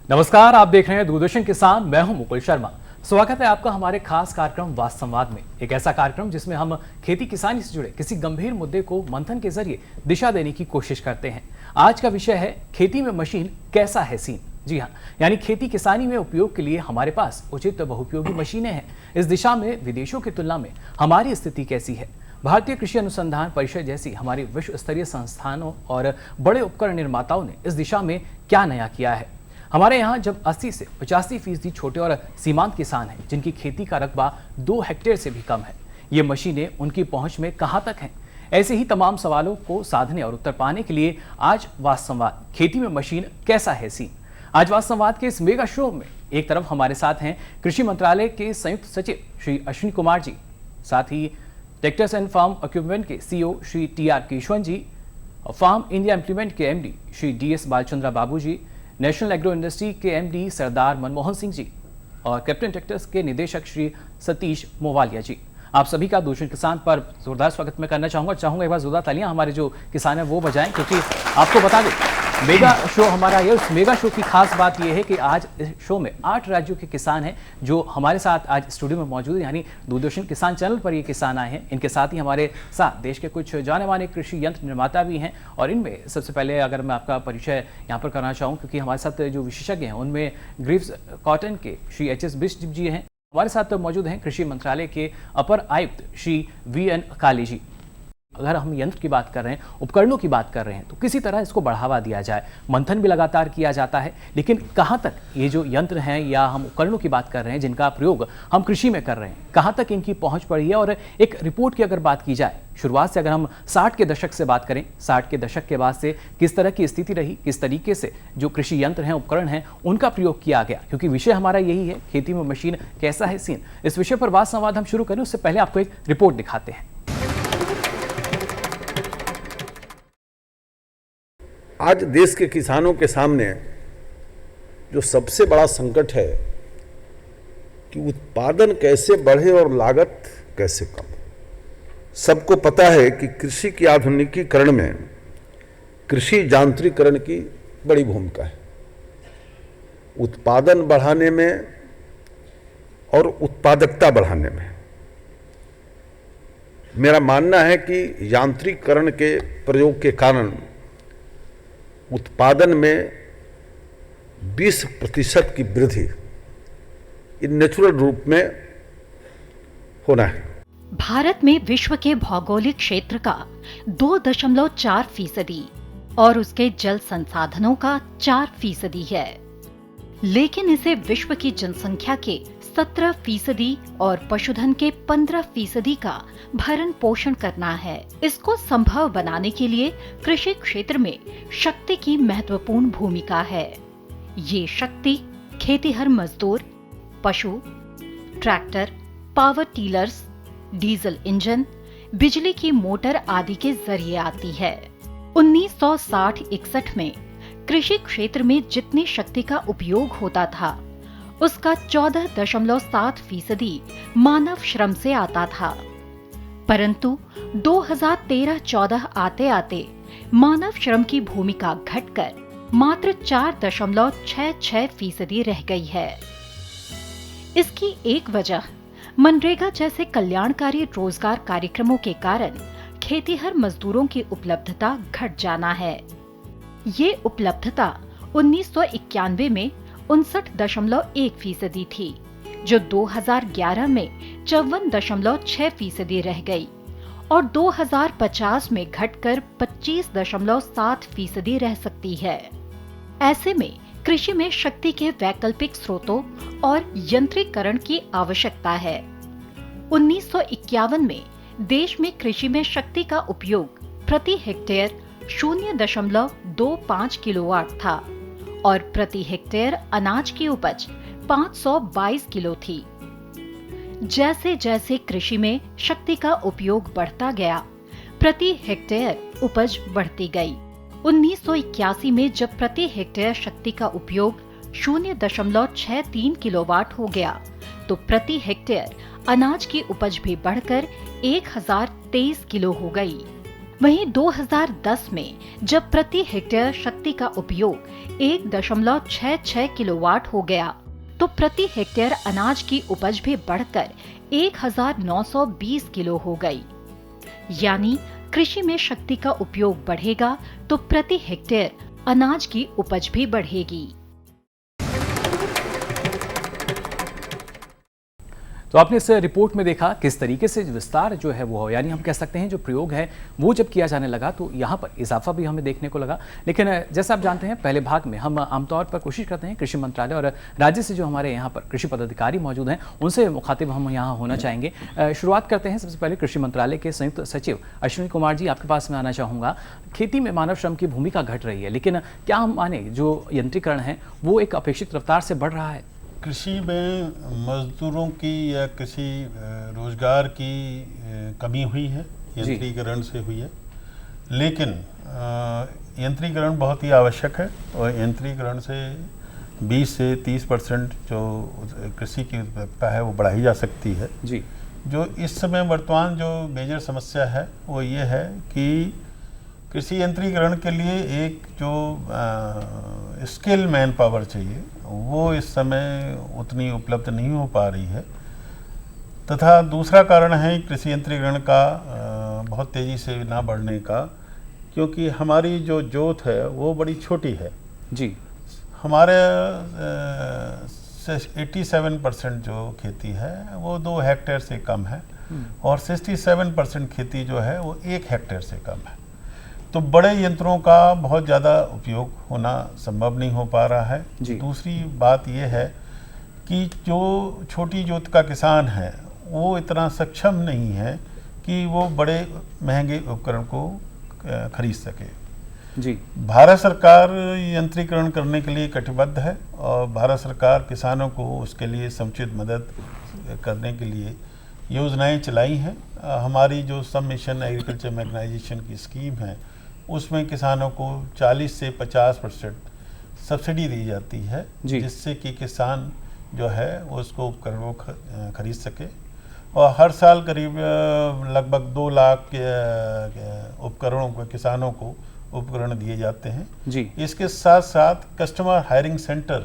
नमस्कार, आप देख रहे हैं दूरदर्शन किसान। मैं हूं मुकुल शर्मा। स्वागत है आपका हमारे खास कार्यक्रम वास्त संवाद में। एक ऐसा कार्यक्रम जिसमें हम खेती किसानी से जुड़े किसी गंभीर मुद्दे को मंथन के जरिए दिशा देने की कोशिश करते हैं। आज का विषय है खेती में मशीन कैसा है सीन। जी हाँ, यानी खेती किसानी में उपयोग के लिए हमारे पास उचित बहुउपयोगी मशीनें हैं। इस दिशा में विदेशों की तुलना में हमारी स्थिति कैसी है? भारतीय कृषि अनुसंधान परिषद जैसी हमारी विश्व स्तरीय संस्थानों और बड़े उपकरण निर्माताओं ने इस दिशा में क्या नया किया है? हमारे यहाँ जब 80 से 85% छोटे और सीमांत किसान हैं जिनकी खेती का रकबा 2 हेक्टेयर से भी कम है, ये मशीनें उनकी पहुंच में कहाँ तक हैं? ऐसे ही तमाम सवालों को साधने और उत्तर पाने के लिए आज वास्त संवाद खेती में मशीन कैसा है सीन। आज वास्त संवाद के इस मेगा शो में एक तरफ हमारे साथ हैं कृषि मंत्रालय के संयुक्त सचिव श्री अश्विनी कुमार जी, साथ ही ट्रैक्टर्स एंड फार्म इक्विपमेंट के सीईओ श्री टी.आर. केशवन जी, फार्म इंडिया इम्प्लीमेंट के एमडी श्री डी.एस. बालचंद्र बाबू जी, नेशनल एग्रो इंडस्ट्री के एमडी सरदार मनमोहन सिंह जी और कैप्टन ट्रैक्टर्स के निदेशक श्री सतीश मोवालिया जी। आप सभी का दूरदर्शन किसान पर जोरदार स्वागत मैं करना चाहूंगा एक बार जोरदार तालियां हमारे जो किसान हैं वो बजाएं, क्योंकि आपको बता दें मेगा शो हमारा ये, उस मेगा शो की खास बात यह है कि आज इस शो में 8 राज्यों के किसान हैं जो हमारे साथ आज स्टूडियो में मौजूद हैं, यानी दूरदर्शन किसान चैनल पर ये किसान आए हैं। इनके साथ ही हमारे साथ देश के कुछ जाने माने कृषि यंत्र निर्माता भी हैं और इनमें सबसे पहले अगर मैं आपका परिचय यहाँ पर करना चाहूँ, क्योंकि हमारे साथ जो विशेषज्ञ हैं उनमें ग्रीव्स कॉटन के श्री एच.एस. बिष्ट जी हैं, हमारे साथ मौजूद हैं कृषि मंत्रालय के अपर आयुक्त श्री वी.एन. काली जी। अगर हम यंत्र की बात कर रहे हैं, उपकरणों की बात कर रहे हैं, तो किसी तरह इसको बढ़ावा दिया जाए। मंथन भी लगातार किया जाता है, लेकिन कहाँ तक ये जो यंत्र हैं या हम उपकरणों की बात कर रहे हैं जिनका प्रयोग हम कृषि में कर रहे हैं, कहाँ तक इनकी पहुंच पड़ी है? और एक रिपोर्ट की अगर बात की जाए, शुरुआत से अगर हम 60 के दशक से बात करें, 60 के दशक के बाद से किस तरह की स्थिति रही, किस तरीके से जो कृषि यंत्र हैं, उपकरण हैं, उनका प्रयोग किया गया, क्योंकि विषय हमारा यही है, खेती में मशीन कैसा है सीन। इस विषय पर वाद संवाद हम शुरू करें उससे पहले आपको एक रिपोर्ट दिखाते हैं। आज देश के किसानों के सामने जो सबसे बड़ा संकट है कि उत्पादन कैसे बढ़े और लागत कैसे कम। सबको पता है कि कृषि की आधुनिकीकरण में कृषि यांत्रिकरण की बड़ी भूमिका है, उत्पादन बढ़ाने में और उत्पादकता बढ़ाने में। मेरा मानना है कि यांत्रिकरण के प्रयोग के कारण उत्पादन में 20% की वृद्धि नेचुरल रूप में होना है। भारत में विश्व के भौगोलिक क्षेत्र का 2.4% और उसके जल संसाधनों का 4% है, लेकिन इसे विश्व की जनसंख्या के 17% और पशुधन के 15% का भरण पोषण करना है। इसको संभव बनाने के लिए कृषि क्षेत्र में शक्ति की महत्वपूर्ण भूमिका है। ये शक्ति खेतीहर मजदूर, पशु, ट्रैक्टर, पावर टीलर्स, डीजल इंजन, बिजली की मोटर आदि के जरिए आती है। 1960-61 में कृषि क्षेत्र में जितनी शक्ति का उपयोग होता था उसका 14.7% मानव श्रम से आता था, परंतु 2013-14 आते आते मानव श्रम की भूमिका घटकर मात्र 4.66% रह गई है। इसकी एक वजह मनरेगा जैसे कल्याणकारी रोजगार कार्यक्रमों के कारण खेतीहर मजदूरों की उपलब्धता घट जाना है। ये उपलब्धता 1991 में 59.1% थी, जो 2011 में 54.6% रह गई और 2050 में घटकर 25.7% रह सकती है। ऐसे में कृषि में शक्ति के वैकल्पिक स्रोतों और यंत्रीकरण की आवश्यकता है। 1951 में देश में कृषि में शक्ति का उपयोग प्रति हेक्टेयर 0.25 किलोवाट था और प्रति हेक्टेयर अनाज की उपज 522 किलो थी। जैसे जैसे कृषि में शक्ति का उपयोग बढ़ता गया, प्रति हेक्टेयर उपज बढ़ती गई। 1981 में जब प्रति हेक्टेयर शक्ति का उपयोग 0.63 किलोवाट हो गया, तो प्रति हेक्टेयर अनाज की उपज भी बढ़कर 1023 किलो हो गई। वहीं 2010 में जब प्रति हेक्टेयर शक्ति का उपयोग 1.66 किलोवाट हो गया, तो प्रति हेक्टेयर अनाज की उपज भी बढ़कर 1920 किलो हो गई। यानी कृषि में शक्ति का उपयोग बढ़ेगा तो प्रति हेक्टेयर अनाज की उपज भी बढ़ेगी। तो आपने इस रिपोर्ट में देखा किस तरीके से विस्तार जो है वो, यानी हम कह सकते हैं जो प्रयोग है वो जब किया जाने लगा तो यहाँ पर इजाफा भी हमें देखने को लगा। लेकिन जैसा आप जानते हैं, पहले भाग में हम आमतौर पर कोशिश करते हैं कृषि मंत्रालय और राज्य से जो हमारे यहाँ पर कृषि पदाधिकारी मौजूद हैं उनसे मुखातिब हम यहाँ होना चाहेंगे। शुरुआत करते हैं सबसे पहले कृषि मंत्रालय के संयुक्त सचिव अश्विनी कुमार जी, आपके पास में आना चाहूँगा। खेती में मानव श्रम की भूमिका घट रही है, लेकिन क्या हम माने जो यंत्रीकरण है वो एक अपेक्षित रफ्तार से बढ़ रहा है? कृषि में मजदूरों की या किसी रोजगार की कमी हुई है, यंत्रीकरण से हुई है। लेकिन यंत्रीकरण बहुत ही आवश्यक है और यंत्रीकरण से 20 से 30% जो कृषि की उत्पादकता है वो बढ़ाई जा सकती है जी। जो इस समय वर्तमान जो मेजर समस्या है वो ये है कि कृषि यंत्रीकरण के लिए एक जो स्किल मैन पावर चाहिए वो इस समय उतनी उपलब्ध नहीं हो पा रही है। तथा दूसरा कारण है कृषि यंत्रीकरण का बहुत तेज़ी से ना बढ़ने का, क्योंकि हमारी जो जोत है वो बड़ी छोटी है जी। हमारे 87% जो खेती है वो 2 हेक्टेयर से कम है और 67% खेती जो है वो 1 हेक्टेयर से कम है। तो बड़े यंत्रों का बहुत ज़्यादा उपयोग होना संभव नहीं हो पा रहा है। दूसरी बात यह है कि जो छोटी जोत का किसान है वो इतना सक्षम नहीं है कि वो बड़े महंगे उपकरण को खरीद सके जी। भारत सरकार यंत्रीकरण करने के लिए कटिबद्ध है और भारत सरकार किसानों को उसके लिए समुचित मदद करने के लिए योजनाएं चलाई हैं। हमारी जो सब मिशन एग्रीकल्चर मैकेनाइजेशन की स्कीम है उसमें किसानों को 40 से 50% सब्सिडी दी जाती है जिससे कि किसान जो है उसको उपकरणों को खरीद सके और हर साल करीब लगभग 2 लाख उपकरणों को किसानों को उपकरण दिए जाते हैं जी। इसके साथ साथ कस्टमर हायरिंग सेंटर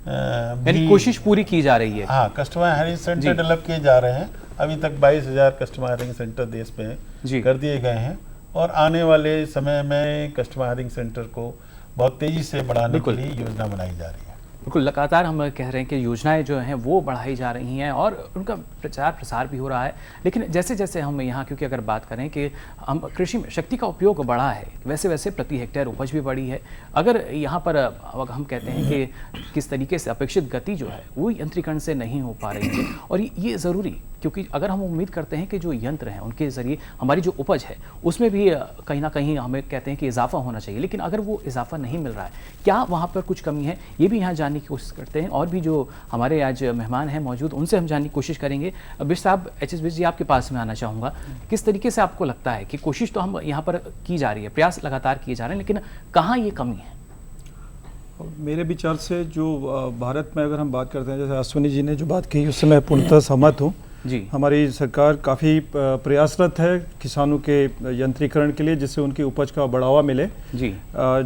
यानी कोशिश पूरी की जा रही है। हाँ, कस्टमर हायरिंग सेंटर डेवलप किए जा रहे हैं। अभी तक 22,000 कस्टमर हायरिंग सेंटर देश में कर दिए गए हैं और आने वाले समय में कस्टमर हायरिंग सेंटर को बहुत तेजी से बढ़ाने के लिए योजना बनाई जा रही है। बिल्कुल, लगातार हम कह रहे हैं कि योजनाएं जो हैं वो बढ़ाई जा रही हैं और उनका प्रचार प्रसार भी हो रहा है। लेकिन जैसे जैसे हम यहाँ, क्योंकि अगर बात करें कि हम कृषि में शक्ति का उपयोग बढ़ा है, वैसे वैसे प्रति हेक्टेयर उपज भी बढ़ी है। अगर यहाँ पर हम कहते हैं कि किस तरीके से अपेक्षित गति जो है वो यंत्रीकरण से नहीं हो पा रही है और ये ज़रूरी, क्योंकि अगर हम उम्मीद करते हैं कि जो यंत्र हैं उनके ज़रिए हमारी जो उपज है उसमें भी कहीं ना कहीं हमें कहते हैं कि इजाफा होना चाहिए, लेकिन अगर वो इजाफा नहीं मिल रहा है, क्या वहाँ पर कुछ कमी है, ये भी यहाँ जानने की कोशिश करते हैं। और भी जो हमारे आज मेहमान हैं मौजूद उनसे हम जानने की कोशिश करेंगे। बिष्ट साहब, एच.एस. बिष्ट जी, आपके पास में आना चाहूँगा। किस तरीके से आपको लगता है कि कोशिश तो हम यहाँ पर की जा रही है, प्रयास लगातार किए जा रहे हैं, लेकिन कहाँ ये कमी है? मेरे विचार से जो भारत में अगर हम बात करते हैं, जैसे अश्विनी जी ने जो बात कही उससे मैं पूर्णतः सहमत हूँ जी। हमारी सरकार काफ़ी प्रयासरत है किसानों के यंत्रीकरण के लिए जिससे उनकी उपज का बढ़ावा मिले जी।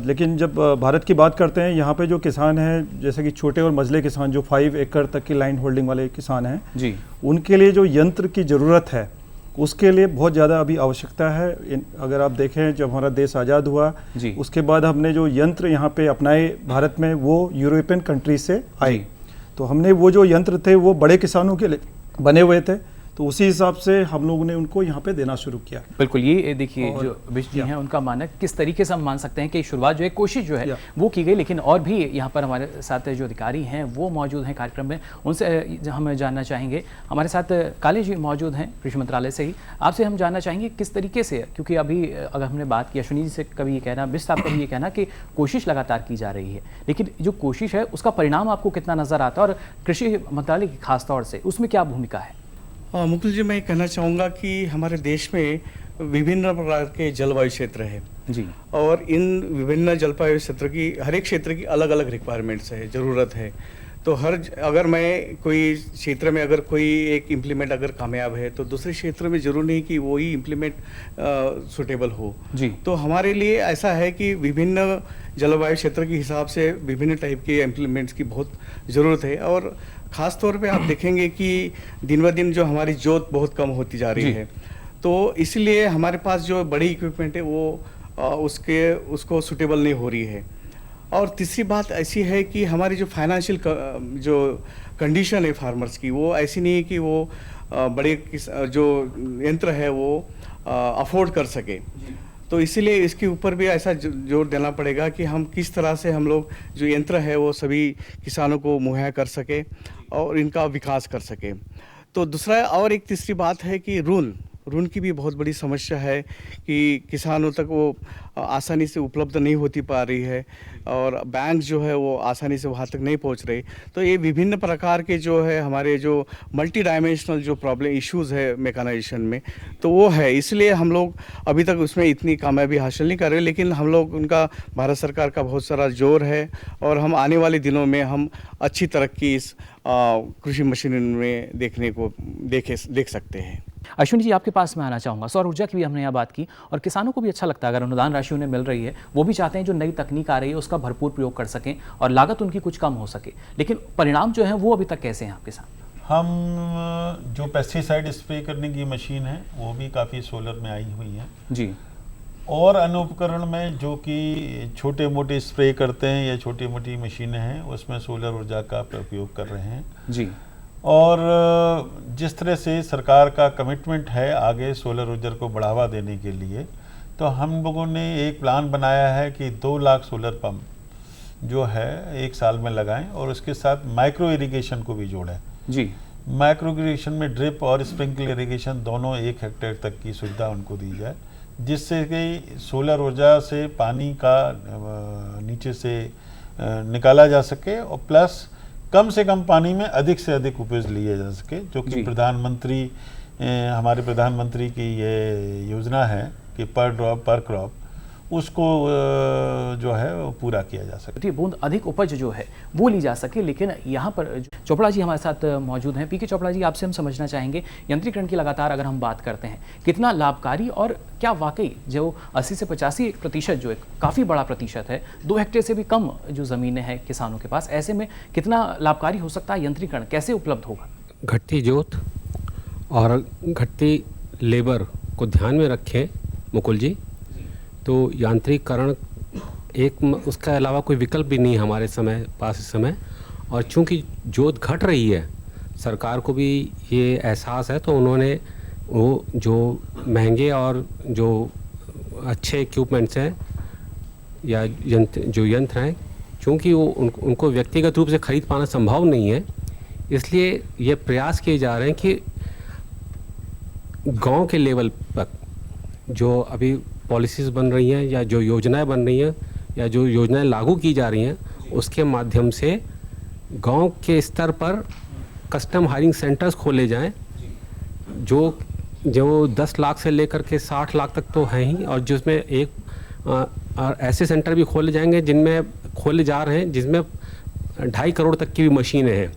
लेकिन जब भारत की बात करते हैं, यहाँ पे जो किसान हैं जैसे कि छोटे और मझले किसान जो 5 एकड़ तक की लाइन होल्डिंग वाले किसान हैं जी, उनके लिए जो यंत्र की ज़रूरत है उसके लिए बहुत ज़्यादा अभी आवश्यकता है। अगर आप देखें, जब हमारा देश आज़ाद हुआ उसके बाद हमने जो यंत्र यहाँ पे अपनाए भारत में वो यूरोपियन कंट्री से आए, तो हमने वो जो यंत्र थे वो बड़े किसानों के लिए बने हुए थे, तो उसी हिसाब से हम लोगों ने उनको यहाँ पे देना शुरू किया। बिल्कुल, ये देखिए जो बिष्ट जी हैं उनका मानक, किस तरीके से हम मान सकते हैं कि शुरुआत जो है, कोशिश जो है वो की गई, लेकिन और भी यहाँ पर हमारे साथ जो अधिकारी हैं वो मौजूद हैं कार्यक्रम में, उनसे हम जानना चाहेंगे। हमारे साथ काली जी मौजूद हैं कृषि मंत्रालय से ही, आपसे हम जानना चाहेंगे किस तरीके से, क्योंकि अभी अगर हमने बात की अश्विनी जी से कभी ये कहना, बिष्ट साहब का भी ये कहना कि कोशिश लगातार की जा रही है, लेकिन जो कोशिश है उसका परिणाम आपको कितना नज़र आता है और कृषि मंत्रालय की खास तौर से उसमें क्या भूमिका है? मुकुल जी, मैं कहना चाहूँगा कि हमारे देश में विभिन्न प्रकार के जलवायु क्षेत्र है जी, और इन विभिन्न जलवायु क्षेत्र की हर एक क्षेत्र की अलग अलग रिक्वायरमेंट्स है, ज़रूरत है। तो अगर मैं कोई क्षेत्र में अगर कोई एक इम्प्लीमेंट अगर कामयाब है तो दूसरे क्षेत्र में जरूर नहीं कि वही इम्प्लीमेंट सुटेबल हो जी। तो हमारे लिए ऐसा है कि विभिन्न जलवायु क्षेत्र के हिसाब से विभिन्न टाइप के इम्प्लीमेंट्स की बहुत ज़रूरत है। और ख़ास तौर पे आप देखेंगे कि दिन ब दिन जो हमारी जोत बहुत कम होती जा रही है, तो इसलिए हमारे पास जो बड़ी इक्विपमेंट है वो उसको सुटेबल नहीं हो रही है। और तीसरी बात ऐसी है कि हमारी जो फाइनेंशियल जो कंडीशन है फार्मर्स की, वो ऐसी नहीं है कि वो बड़े जो यंत्र है वो अफोर्ड कर सके। तो इसीलिए इसके ऊपर भी ऐसा जोर देना पड़ेगा कि हम किस तरह से हम लोग जो यंत्र है वो सभी किसानों को मुहैया कर सके और इनका विकास कर सके। तो दूसरा और एक तीसरी बात है कि ऋण की भी बहुत बड़ी समस्या है कि किसानों तक वो आसानी से उपलब्ध नहीं होती पा रही है और बैंक जो है वो आसानी से वहाँ तक नहीं पहुँच रही। तो ये विभिन्न प्रकार के जो है हमारे जो मल्टी डायमेंशनल जो प्रॉब्लम इश्यूज़ है मैकेनाइजेशन में, तो वो है। इसलिए हम लोग अभी तक उसमें इतनी कामयाबी हासिल नहीं कर रहे, लेकिन हम लोग उनका भारत सरकार का बहुत सारा जोर है और हम आने वाले दिनों में हम अच्छी तरक्की इस कृषि मशीनरी में देख सकते हैं। अश्विनी जी, आपके पास मैं आना चाहूँगा। सौर ऊर्जा की भी हमने यहाँ बात की और किसानों को भी अच्छा लगता है अगर अनुदान राशि उन्हें मिल रही है, वो भी चाहते हैं जो नई तकनीक आ रही है उसका भरपूर प्रयोग कर सकें और लागत उनकी कुछ कम हो सके, लेकिन परिणाम जो है वो अभी तक कैसे हैं आपके साथ? हम जो पेस्टिसाइड स्प्रे करने की मशीन है वो भी काफ़ी सोलर में आई हुई है जी। और अन्य उपकरण में जो कि छोटे मोटे स्प्रे करते हैं या छोटी मोटी मशीनें हैं उसमें सोलर ऊर्जा का प्रयोग कर रहे हैं जी। और जिस तरह से सरकार का कमिटमेंट है आगे सोलर ऊर्जा को बढ़ावा देने के लिए, तो हम लोगों ने एक प्लान बनाया है कि 2 लाख सोलर पंप जो है 1 साल में लगाएं और उसके साथ माइक्रो इरिगेशन को भी जोड़ें जी। माइक्रो इरिगेशन में ड्रिप और स्प्रिंकलर इरिगेशन दोनों 1 हेक्टेयर तक की सुविधा उनको दी जाए, जिससे कि सोलर ऊर्जा से पानी का नीचे से निकाला जा सके और प्लस कम से कम पानी में अधिक से अधिक उपज लिया जा सके, जो कि हमारे प्रधानमंत्री की ये योजना है कि पर ड्रॉप पर क्रॉप, उसको जो है वो पूरा किया जा सके। बूंद अधिक उपज जो है वो ली जा सके। लेकिन यहाँ पर चोपड़ा जी हमारे साथ मौजूद हैं। पीके चोपड़ा जी, आपसे हम समझना चाहेंगे यंत्रीकरण की लगातार अगर हम बात करते हैं कितना लाभकारी और क्या वाकई जो 80 से 85% जो एक काफ़ी बड़ा प्रतिशत है, 2 हेक्टेयर से भी कम जो ज़मीनें हैं किसानों के पास, ऐसे में कितना लाभकारी हो सकता है यंत्रीकरण, कैसे उपलब्ध होगा? घटती जोत और घटती लेबर को ध्यान में रखें मुकुल जी, तो यांत्रिकरण उसके अलावा कोई विकल्प भी नहीं है हमारे पास इस समय। और चूंकि जोत घट रही है, सरकार को भी ये एहसास है, तो उन्होंने वो जो महंगे और जो अच्छे इक्विपमेंट्स हैं या यंत्र हैं, चूंकि वो उनको व्यक्तिगत रूप से खरीद पाना संभव नहीं है, इसलिए ये प्रयास किए जा रहे हैं कि गांव के लेवल पर जो अभी पॉलिसीज़ बन रही हैं या जो योजनाएं बन रही हैं या जो योजनाएं लागू की जा रही हैं, उसके माध्यम से गांव के स्तर पर कस्टम हायरिंग सेंटर्स खोले जाएं, जो 10 लाख से लेकर के 60 लाख तक तो हैं ही, और जिसमें ऐसे सेंटर भी खोले जाएंगे खोले जा रहे हैं जिसमें 2.5 करोड़ तक की भी मशीनें हैं।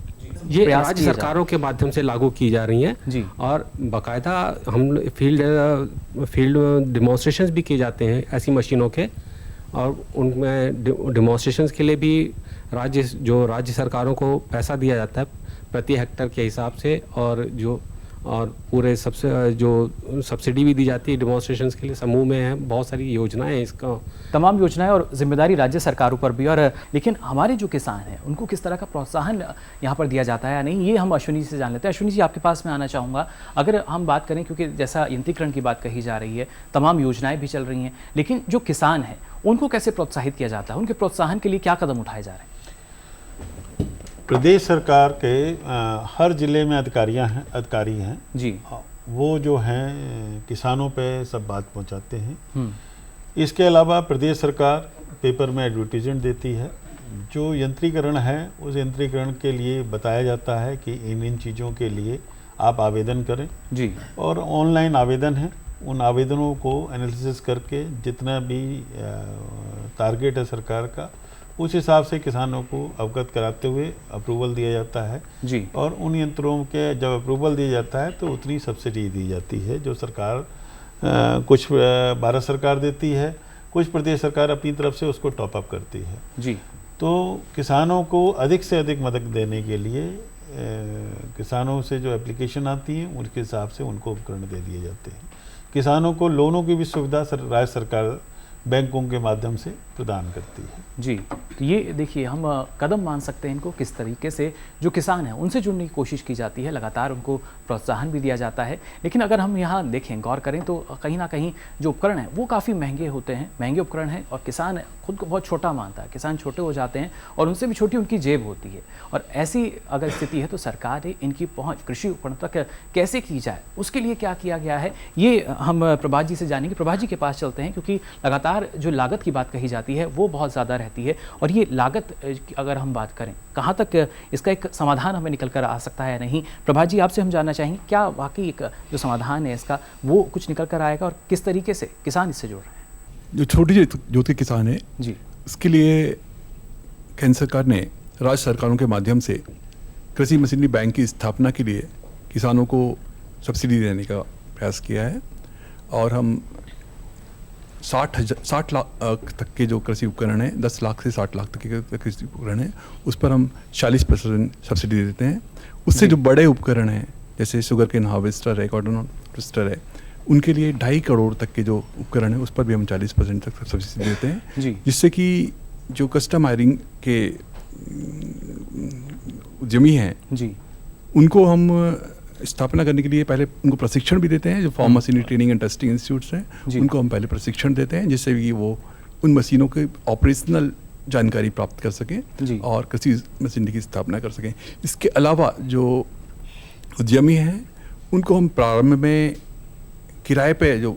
ये राज्य सरकारों के माध्यम से लागू की जा रही हैं जी। और बाकायदा हम फील्ड डिमॉन्स्ट्रेशंस भी किए जाते हैं ऐसी मशीनों के, और उनमें डिमॉन्स्ट्रेशंस के लिए भी राज्य सरकारों को पैसा दिया जाता है प्रति हेक्टर के हिसाब से, और पूरे जो सब्सिडी भी दी जाती है डिमॉन्स्ट्रेशंस के लिए। समूह में है, बहुत सारी योजनाएं हैं, इसका तमाम योजनाएं और जिम्मेदारी राज्य सरकारों पर भी। और लेकिन हमारे जो किसान हैं उनको किस तरह का प्रोत्साहन यहाँ पर दिया जाता है या नहीं, ये हम अश्विनी जी से जान लेते हैं। अश्विनी जी, आपके पास मैं आना चाहूँगा। अगर हम बात करें, क्योंकि जैसा यंत्रीकरण की बात कही जा रही है, तमाम योजनाएं भी चल रही हैं, लेकिन जो किसान हैं उनको कैसे प्रोत्साहित किया जाता है, उनके प्रोत्साहन के लिए क्या कदम उठाए जा रहे हैं? प्रदेश सरकार के हर जिले में अधिकारी हैं जी, वो जो हैं किसानों पे सब बात पहुंचाते हैं। इसके अलावा प्रदेश सरकार पेपर में एडवर्टीजमेंट देती है। जो यंत्रीकरण है उस यंत्रीकरण के लिए बताया जाता है कि इन चीज़ों के लिए आप आवेदन करें जी, और ऑनलाइन आवेदन है। उन आवेदनों को एनालिसिस करके जितना भी टारगेट है सरकार का, उस हिसाब से किसानों को अवगत कराते हुए अप्रूवल दिया जाता है जी। और उन यंत्रों के जब अप्रूवल दिया जाता है तो उतनी सब्सिडी दी जाती है जो सरकार कुछ भारत सरकार देती है, कुछ प्रदेश सरकार अपनी तरफ से उसको टॉप अप करती है जी। तो किसानों को अधिक से अधिक मदद देने के लिए किसानों से जो एप्लीकेशन आती है उनके हिसाब से उनको उपकरण दे दिए जाते हैं। किसानों को लोनों की भी सुविधा राज्य सरकार बैंकों के माध्यम से प्रदान करती है जी। तो ये देखिए हम कदम मान सकते हैं इनको, किस तरीके से जो किसान हैं उनसे जुड़ने की कोशिश की जाती है, लगातार उनको प्रोत्साहन भी दिया जाता है। लेकिन अगर हम यहाँ देखें, गौर करें तो कहीं ना कहीं जो उपकरण हैं वो काफ़ी महंगे होते हैं, महंगे उपकरण हैं और किसान खुद को बहुत छोटा मानता है, किसान छोटे हो जाते हैं और उनसे भी छोटी उनकी जेब होती है। और ऐसी अगर स्थिति है तो सरकार ने इनकी पहुँच कृषि उपकरण तक कैसे की जाए, उसके लिए क्या किया गया है, ये हम प्रभात जी से जानेंगे। प्रभात जी के पास चलते हैं क्योंकि लगातार जो लागत की बात कही जाती है वो बहुत ज़्यादा रहती है और ये लागत की अगर हम बात करें कहाँ तक इसका एक समाधान हमें निकल कर आ सकता है या नहीं। प्रभात जी आपसे हम जानना चाहेंगे क्या वाकई एक जो समाधान है इसका वो कुछ निकल कर आएगा और किस तरीके से किसान इससे जुड़ रहे हैं। जो छोटी जोत के किसान हैं जी, उसके लिए केंद्र सरकार ने राज्य सरकारों के माध्यम से कृषि मशीनरी बैंक की स्थापना के लिए किसानों को सब्सिडी देने का प्रयास किया है और हम 60 लाख तक के जो कृषि उपकरण हैं, 10 लाख से 60 लाख तक के कृषि उपकरण हैं, उस पर हम 40% सब्सिडी देते हैं। उससे जो बड़े उपकरण हैं जैसे शुगर केन हार्वेस्टर है, कॉटन हार्वेस्टर है, उनके लिए 2.5 करोड़ तक के जो उपकरण हैं उस पर भी हम 40% तक सब्सिडी देते हैं, जिससे कि जो कस्टम हायरिंग के उद्यमी हैं जी, उनको हम स्थापना करने के लिए पहले उनको प्रशिक्षण भी देते हैं। जो farm machinery training and testing institutes हैं उनको हम पहले प्रशिक्षण देते हैं जिससे कि वो उन मशीनों के ऑपरेशनल जानकारी प्राप्त कर सकें और कृषि मशीनरी की स्थापना कर सकें। इसके अलावा जो उद्यमी हैं उनको हम प्रारंभ में किराए पे जो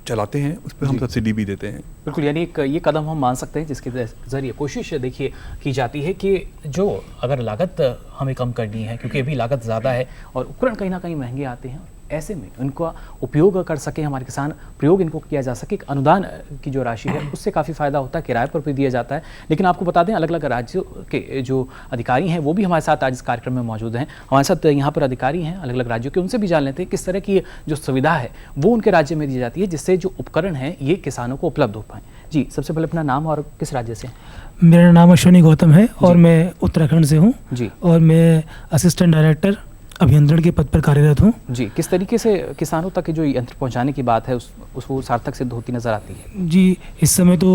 चलाते हैं उस पर हम सब्सिडी भी देते हैं। बिल्कुल, यानी एक ये कदम हम मान सकते हैं जिसके ज़रिए कोशिश देखिए की जाती है कि जो अगर लागत हमें कम करनी है क्योंकि अभी लागत ज़्यादा है और उपकरण कहीं ना कहीं महंगे आते हैं, ऐसे में उनका उपयोग कर सके हमारे किसान, प्रयोग इनको किया जा सके। अनुदान की जो राशि है उससे काफ़ी फ़ायदा होता है, किराए पर भी दिया जाता है। लेकिन आपको बता दें अलग अलग राज्यों के जो अधिकारी हैं वो भी हमारे साथ आज इस कार्यक्रम में मौजूद हैं। हमारे साथ यहाँ पर अधिकारी हैं अलग अलग राज्यों के, उनसे भी जान लेते हैं किस तरह की जो सुविधा है वो उनके राज्य में दी जाती है जिससे जो उपकरण हैं ये किसानों को उपलब्ध हो पाएँ। जी, सबसे पहले अपना नाम और किस राज्य से? मेरा नाम अश्विनी गौतम है और मैं उत्तराखंड से हूँ जी, और मैं असिस्टेंट डायरेक्टर अभियंत्रण के पद पर कार्यरत हूँ। जी, किस तरीके से किसानों तक जो यंत्र पहुंचाने की बात है उसको सार्थक सिद्ध होती नज़र आती है? जी, इस समय तो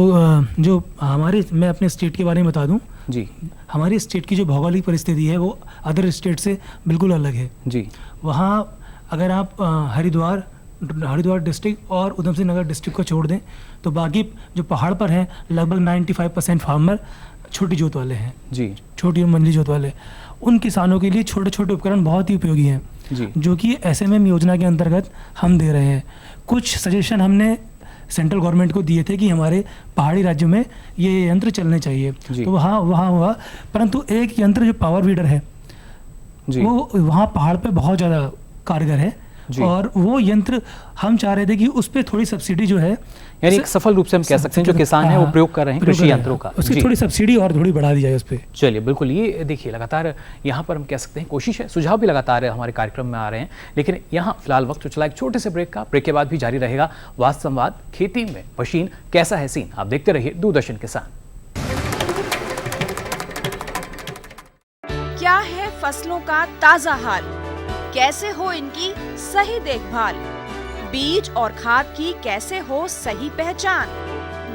जो मैं अपने स्टेट के बारे में बता दूं जी, हमारी स्टेट की जो भौगोलिक परिस्थिति है वो अदर स्टेट से बिल्कुल अलग है जी। वहाँ अगर आप हरिद्वार डिस्ट्रिक्ट और उधम सिंह नगर डिस्ट्रिक्ट को छोड़ दें तो बाकी जो पहाड़ पर हैं लगभग 95% फार्मर छोटी जोत वाले हैं जी, छोटी और मंझली जोत वाले। उन किसानों के लिए छोटे छोटे उपकरण बहुत ही उपयोगी हैं जी, जो कि SMM योजना के अंतर्गत हम दे रहे हैं। कुछ सजेशन हमने सेंट्रल गवर्नमेंट को दिए थे कि हमारे पहाड़ी राज्यों में ये यंत्र चलने चाहिए तो वहाँ हुआ, परंतु एक यंत्र जो पावर वीडर है वो वहाँ पहाड़ पे बहुत ज़्यादा कारगर है और वो यंत्र हम चाह रहे थे कि उस पर थोड़ी सब्सिडी जो है, यानी एक सफल रूप से हम कह सकते हैं जो किसान है वो प्रयोग कर रहे हैं कृषि यंत्रों का, उसकी थोड़ी सब्सिडी और थोड़ी बढ़ा दी जाए उस पर। चलिए, बिल्कुल, ये देखिए लगातार यहाँ पर हम कह सकते हैं कोशिश है, सुझाव भी लगातार हमारे कार्यक्रम में आ रहे हैं। लेकिन यहाँ फिलहाल वक्त चला एक छोटे से ब्रेक का। ब्रेक के बाद भी जारी रहेगा वाद संवाद, खेती में मशीन कैसा है सीन। आप देखते रहिए दूरदर्शन किसान। क्या है फसलों का ताजा हाल, कैसे हो इनकी सही देखभाल, बीज और खाद की कैसे हो सही पहचान,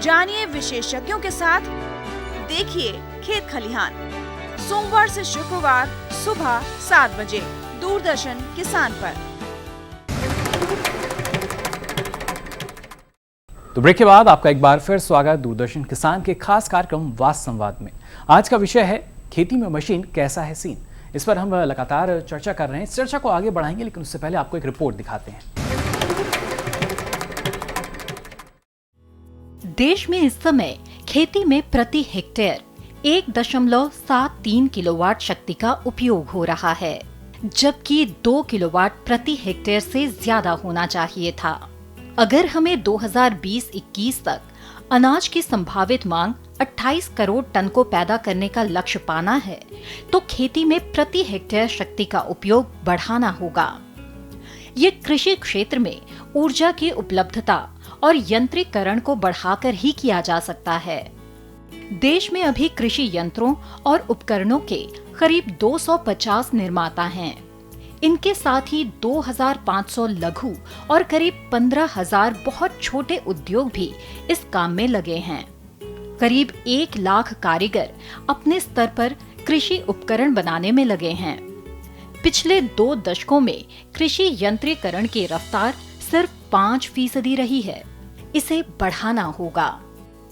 जानिए विशेषज्ञों के साथ, देखिए खेत खलिहान। सोमवार से शुक्रवार सुबह 7 बजे दूरदर्शन किसान पर। तो ब्रेक के बाद आपका एक बार फिर स्वागत दूरदर्शन किसान के खास कार्यक्रम वाद संवाद में। आज का विषय है खेती में मशीन कैसा है सीन। इस पर हम लगातार चर्चा कर रहे हैं, इस चर्चा को आगे बढ़ाएंगे लेकिन उससे पहले आपको एक रिपोर्ट दिखाते हैं। देश में इस समय खेती में प्रति हेक्टेयर 1.73 किलोवाट शक्ति का उपयोग हो रहा है, जबकि 2 किलोवाट प्रति हेक्टेयर से ज्यादा होना चाहिए था। अगर हमें 2020-21 तक अनाज की संभावित मांग 28 करोड़ टन को पैदा करने का लक्ष्य पाना है तो खेती में प्रति हेक्टेयर शक्ति का उपयोग बढ़ाना होगा। ये कृषि क्षेत्र में ऊर्जा की उपलब्धता और यंत्रीकरण को बढ़ाकर ही किया जा सकता है। देश में अभी कृषि यंत्रों और उपकरणों के करीब 250 निर्माता हैं। इनके साथ ही 2500 लघु और करीब 15,000 बहुत छोटे उद्योग भी इस काम में लगे हैं। करीब 1 लाख कारीगर अपने स्तर पर कृषि उपकरण बनाने में लगे हैं। पिछले 2 दशकों में कृषि यंत्रीकरण की रफ्तार सिर्फ 5% रही है। इसे बढ़ाना होगा।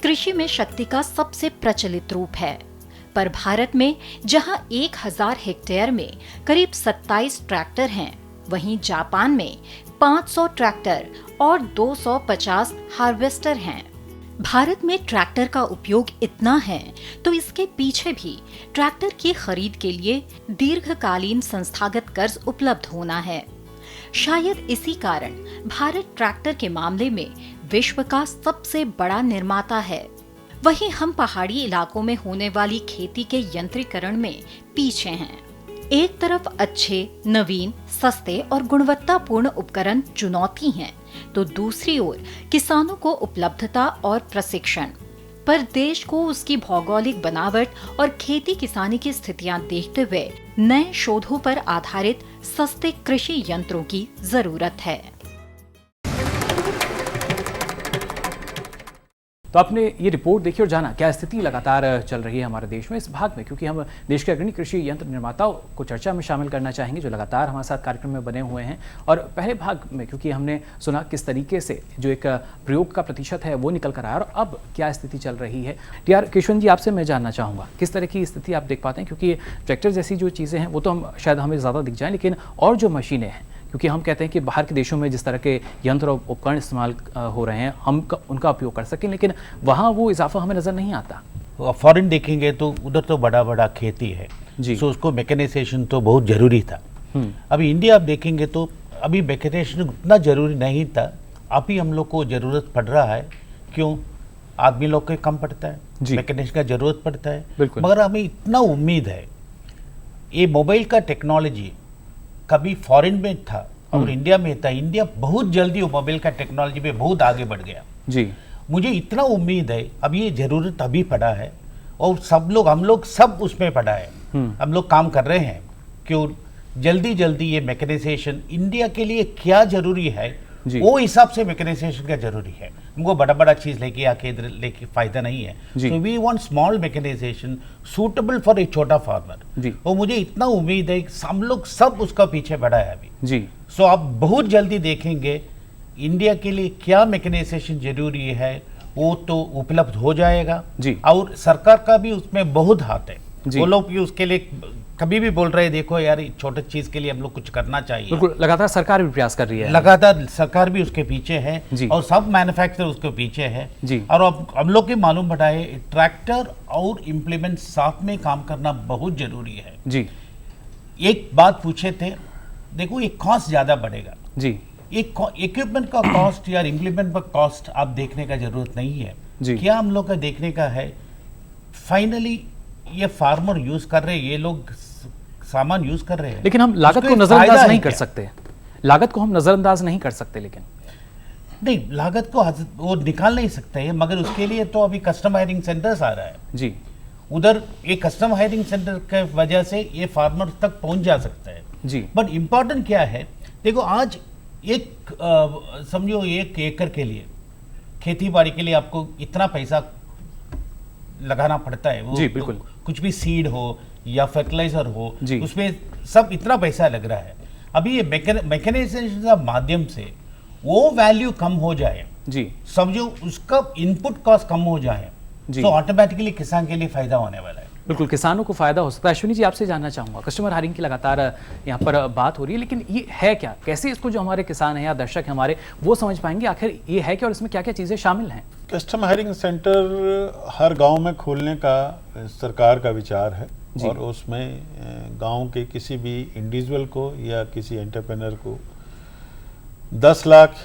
कृषि में शक्ति का सबसे प्रचलित रूप है, पर भारत में जहां 1000 हेक्टेयर में करीब 27 ट्रैक्टर हैं, वहीं जापान में 500 ट्रैक्टर और 250 हार्वेस्टर हैं। भारत में ट्रैक्टर का उपयोग इतना है तो इसके पीछे भी ट्रैक्टर की खरीद के लिए दीर्घकालीन संस्थागत कर्ज उपलब्ध होना है। शायद इसी कारण भारत ट्रैक्टर के मामले में विश्व का सबसे बड़ा निर्माता है। वहीं हम पहाड़ी इलाकों में होने वाली खेती के यंत्रीकरण में पीछे हैं। एक तरफ अच्छे, नवीन, सस्ते और गुणवत्तापूर्ण उपकरण चुनौती हैं, तो दूसरी ओर किसानों को उपलब्धता और प्रशिक्षण। पर देश को उसकी भौगोलिक बनावट और खेती किसानी की स्थितियां देखते हुए नए शोधों पर आधारित सस्ते कृषि यंत्रों की जरूरत है। तो आपने ये रिपोर्ट देखी और जाना क्या स्थिति लगातार चल रही है हमारे देश में। इस भाग में क्योंकि हम देश के अग्रणी कृषि यंत्र निर्माताओं को चर्चा में शामिल करना चाहेंगे जो लगातार हमारे साथ कार्यक्रम में बने हुए हैं। और पहले भाग में क्योंकि हमने सुना किस तरीके से जो एक प्रयोग का प्रतिशत है वो निकल कर आया और अब क्या स्थिति चल रही है। टी.आर. केशवन जी, आपसे मैं जानना चाहूँगा किस तरह की स्थिति आप देख पाते हैं, क्योंकि ट्रैक्टर जैसी जो चीज़ें हैं वो तो हम शायद हमें ज़्यादा दिख जाएँ, लेकिन और जो मशीनें हैं, क्योंकि हम कहते हैं कि बाहर के देशों में जिस तरह के यंत्र और उपकरण इस्तेमाल हो रहे हैं हम उनका उपयोग कर सकें, लेकिन वहाँ वो इजाफा हमें नज़र नहीं आता। फॉरेन देखेंगे तो उधर तो बड़ा बड़ा खेती है जी, सो उसको मैकेनाइजेशन तो बहुत ज़रूरी था। अभी इंडिया आप देखेंगे तो अभी मैकेनाइजेशन उतना ज़रूरी नहीं था, अभी हम लोग को ज़रूरत पड़ रहा है। क्यों? आदमी लोग को कम पड़ता है, मैकेनाइजेशन का ज़रूरत पड़ता है, मगर हमें इतना उम्मीद है ये मोबाइल का टेक्नोलॉजी कभी फॉरेन में था और इंडिया में था। इंडिया बहुत जल्दी मोबाइल का टेक्नोलॉजी में बहुत आगे बढ़ गया जी। मुझे इतना उम्मीद है अब ये जरूरत अभी पड़ा है और सब लोग हम लोग सब उसमें पड़ा है, हम लोग काम कर रहे हैं। क्यों? जल्दी जल्दी ये मैकेनाइजेशन इंडिया के लिए क्या जरूरी है वो हिसाब से मैकेनाइजेशन का जरूरी है। हमको बड़ा बड़ा चीज लेके आके इधर लेके फायदा नहीं है। So we want small mechanization suitable for a छोटा फार्मर। और मुझे इतना उम्मीद है हम लोग सब उसका पीछे बढ़ा है अभी जी। सो आप बहुत जल्दी देखेंगे इंडिया के लिए क्या मैकेनाइजेशन जरूरी है वो तो उपलब्ध हो जाएगा जी। और सरकार का भी उसमें बहुत हाथ है। वो लोग भी उसके लिए कभी भी बोल रहे हैं देखो यार छोटे चीज के लिए हम लोग कुछ करना चाहिए। बिल्कुल, लगातार सरकार भी प्रयास कर रही है, लगातार सरकार भी उसके पीछे है और सब मैन्युफैक्चरर उसके पीछे है जी। और अब हम लोग के मालूम पड़ा है ट्रैक्टर और इम्प्लीमेंट साथ में काम करना बहुत जरूरी है जी। एक बात पूछे थे, देखो ये कॉस्ट ज्यादा बढ़ेगा जी। एक इक्विपमेंट का कॉस्ट या इम्प्लीमेंट का कॉस्ट आप देखने का जरूरत नहीं है जी। क्या हम लोग का देखने का है फाइनली ये फार्मर यूज कर रहे हैं, ये लोग सामान यूज कर रहे हैं, लेकिन हम लागत को नजरअंदाज नहीं कर सकते। लागत को हम नजरअंदाज नहीं कर सकते, लेकिन नहीं लागत को वो निकाल नहीं सकते हैं, मगर उसके लिए तो अभी कस्टम हायरिंग सेंटर्स आ रहा है जी। उधर ये कस्टम हायरिंग सेंटर के वजह से ये फार्मर तक पहुंच जा सकता है जी। बट इंपॉर्टेंट क्या है, देखो आज एक समझो 1 एकड़ के लिए खेती बाड़ी के लिए आपको इतना पैसा लगाना पड़ता है। वो जी बिल्कुल, कुछ भी सीड हो या फर्टिलाइजर हो उसमें सब इतना पैसा लग रहा है। अभी ये मैकेनाइजेशन के माध्यम से वो वैल्यू कम हो जाए जी, समझो उसका इनपुट कॉस्ट कम हो जाए तो ऑटोमेटिकली किसान के लिए फायदा होने वाला है। बिल्कुल, किसानों को फायदा हो सकता है। अश्विनी जी, आपसे जानना चाहूंगा, कस्टमर हायरिंग की लगातार यहाँ पर बात हो रही है, लेकिन ये है क्या, कैसे इसको जो हमारे किसान हैं या दर्शक हैं हमारे वो समझ पाएंगे आखिर ये है क्या और इसमें क्या क्या चीज़ें शामिल हैं? कस्टम हायरिंग सेंटर हर गांव में खोलने का सरकार का विचार है और उसमें गांव के किसी भी इंडिविजुअल को या किसी एंटरप्रेन्योर को 10 लाख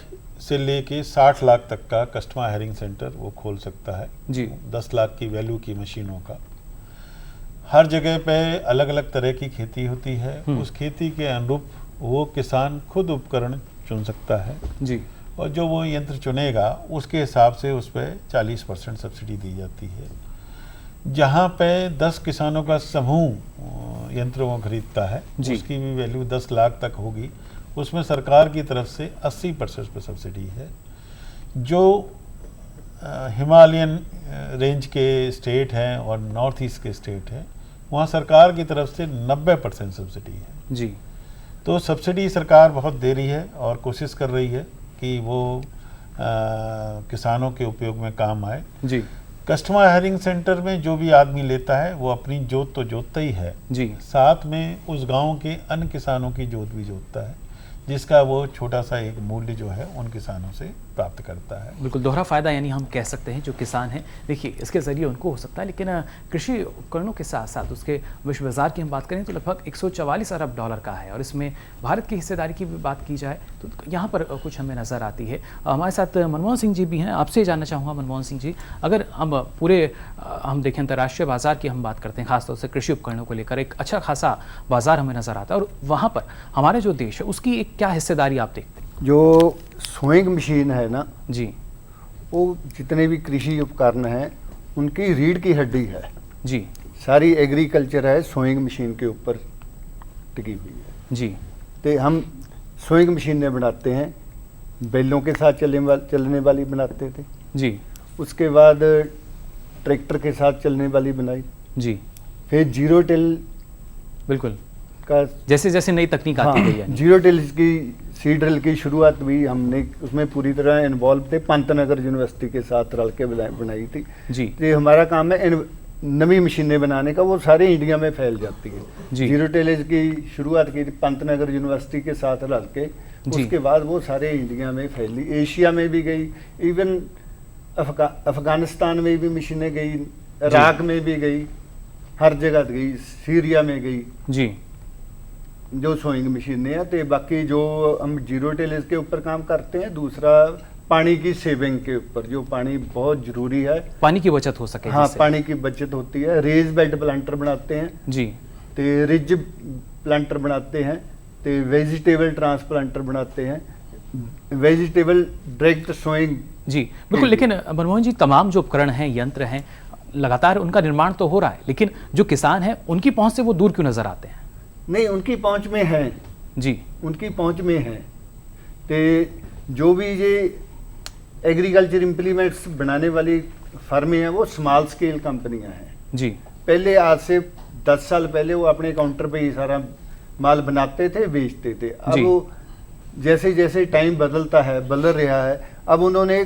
से लेके 60 लाख तक का कस्टमर हायरिंग सेंटर वो खोल सकता है जी। 10 लाख की वैल्यू की मशीनों का। हर जगह पे अलग अलग तरह की खेती होती है, उस खेती के अनुरूप वो किसान खुद उपकरण चुन सकता है जी। और जो वो यंत्र चुनेगा उसके हिसाब से उस पर 40% सब्सिडी दी जाती है। जहाँ पे 10 किसानों का समूह यंत्रों को खरीदता है उसकी भी वैल्यू 10 लाख तक होगी, उसमें सरकार की तरफ से 80% पे सब्सिडी है। जो हिमालयन रेंज के स्टेट हैं और नॉर्थ ईस्ट के स्टेट हैं वहाँ सरकार की तरफ से 90% सब्सिडी है जी। तो सब्सिडी सरकार बहुत दे रही है और कोशिश कर रही है कि वो किसानों के उपयोग में काम आए जी। कस्टमर हायरिंग सेंटर में जो भी आदमी लेता है वो अपनी जोत तो जोतता ही है जी, साथ में उस गांव के अन्य किसानों की जोत भी जोतता है, जिसका वो छोटा सा एक मूल्य जो है उन किसानों से प्राप्त करता है। बिल्कुल दोहरा फायदा यानी हम कह सकते हैं जो किसान हैं, देखिए इसके ज़रिए उनको हो सकता है, लेकिन कृषि उपकरणों के साथ साथ उसके विश्व बाजार की हम बात करें तो लगभग 144 अरब डॉलर का है और इसमें भारत की हिस्सेदारी की भी बात की जाए तो यहाँ पर कुछ हमें नज़र आती है। हमारे साथ मनमोहन सिंह जी भी हैं, आपसे जानना चाहूँगा मनमोहन सिंह जी, अगर हम देखें अंतर्राष्ट्रीय बाजार की हम बात करते हैं खासतौर से कृषि उपकरणों को लेकर एक अच्छा खासा बाजार हमें नज़र आता है और वहाँ पर हमारे जो देश है उसकी एक क्या हिस्सेदारी आप देखते हैं? जो सोइंग मशीन है ना जी, वो जितने भी कृषि उपकरण हैं उनकी रीढ़ की हड्डी है जी। सारी एग्रीकल्चर है सोइंग मशीन के ऊपर टिकी हुई है जी। तो हम सोइंग मशीनें बनाते हैं, बैलों के साथ चलने वाली बनाते थे जी, उसके बाद ट्रैक्टर के साथ चलने वाली बनाई जी, फिर जीरो टिल बिल्कुल का जैसे जैसे नई तकनीक आती गई है। जीरो टिल की सीड ड्रिल की शुरुआत भी हमने उसमें पूरी तरह इन्वॉल्व थे, पंतनगर यूनिवर्सिटी के साथ रल के बनाई थी जी। तो हमारा काम है नवी मशीनें बनाने का, वो सारे इंडिया में फैल जाती है जी। जीरो टिलेज की शुरुआत की थी पंतनगर यूनिवर्सिटी के साथ रल के, उसके बाद वो सारे इंडिया में फैली, एशिया में भी गई, इवन अफगानिस्तान में भी मशीनें गई, इराक में भी गई, हर जगह गई, सीरिया में गई जी जो सोइंग मशीनें हैं। तो बाकी जो हम जीरो टिलेज के ऊपर काम करते हैं, दूसरा पानी की सेविंग के ऊपर, जो पानी बहुत जरूरी है, पानी की बचत हो सके। हाँ, पानी की बचत होती है। रेज बेल्ट प्लांटर बनाते हैं जी, तो रिज प्लांटर बनाते हैं, तो वेजिटेबल ट्रांसप्लांटर बनाते हैं, वेजिटेबल डायरेक्ट सोइंग जी बिल्कुल। लेकिन मनमोहन जी, तमाम जो उपकरण हैं, यंत्र हैं, लगातार उनका निर्माण तो हो रहा है, लेकिन जो किसान हैं उनकी पहुंच से वो दूर क्यों नजर आते हैं? नहीं, उनकी पहुंच में है जी, उनकी पहुंच में है। तो जो भी ये एग्रीकल्चर इम्प्लीमेंट्स बनाने वाली फर्में हैं वो स्मॉल स्केल कंपनियां हैं जी। पहले आज से 10 साल पहले वो अपने काउंटर पे ही सारा माल बनाते थे, बेचते थे। अब वो जैसे जैसे टाइम बदल रहा है, अब उन्होंने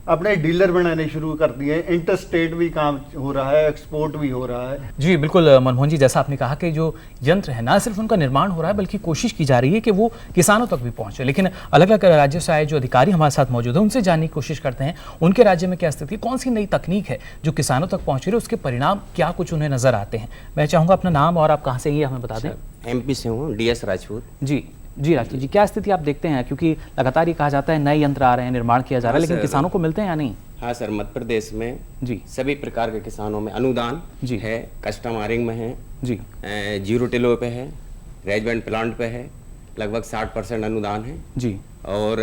अपने डीलर बनाने शुरू कर दिए, इंटर स्टेट भी काम हो रहा है, एक्सपोर्ट भी हो रहा है। जी बिल्कुल मनमोहन जी, जैसा आपने कहा कि जो यंत्र है ना सिर्फ उनका निर्माण हो रहा है बल्कि कोशिश की जा रही है कि वो किसानों तक भी पहुंचे। लेकिन अलग अलग राज्यों से आए जो अधिकारी हमारे साथ मौजूद हैं उनसे जानने की कोशिश करते हैं उनके राज्य में क्या स्थिति, कौन सी नई तकनीक है जो किसानों तक पहुँच रही है, उसके परिणाम क्या कुछ उन्हें नजर आते हैं। मैं चाहूँगा अपना नाम और आप कहाँ से ये हमें बता दें। MP से हूँ, DS राजपूत। जी राजपूत जी, क्या स्थिति आप देखते हैं, क्योंकि लगातार ये कहा जाता है नए यंत्र आ रहे हैं, निर्माण किया जा रहा है, लेकिन किसानों को मिलते हैं या नहीं? हाँ सर, मध्य प्रदेश में जी सभी प्रकार के किसानों में अनुदान जी है, कस्टम हायरिंग में है जी, जीरो टिलो पे है, रेजबैंड प्लांट पे है, लगभग 60% अनुदान है जी, और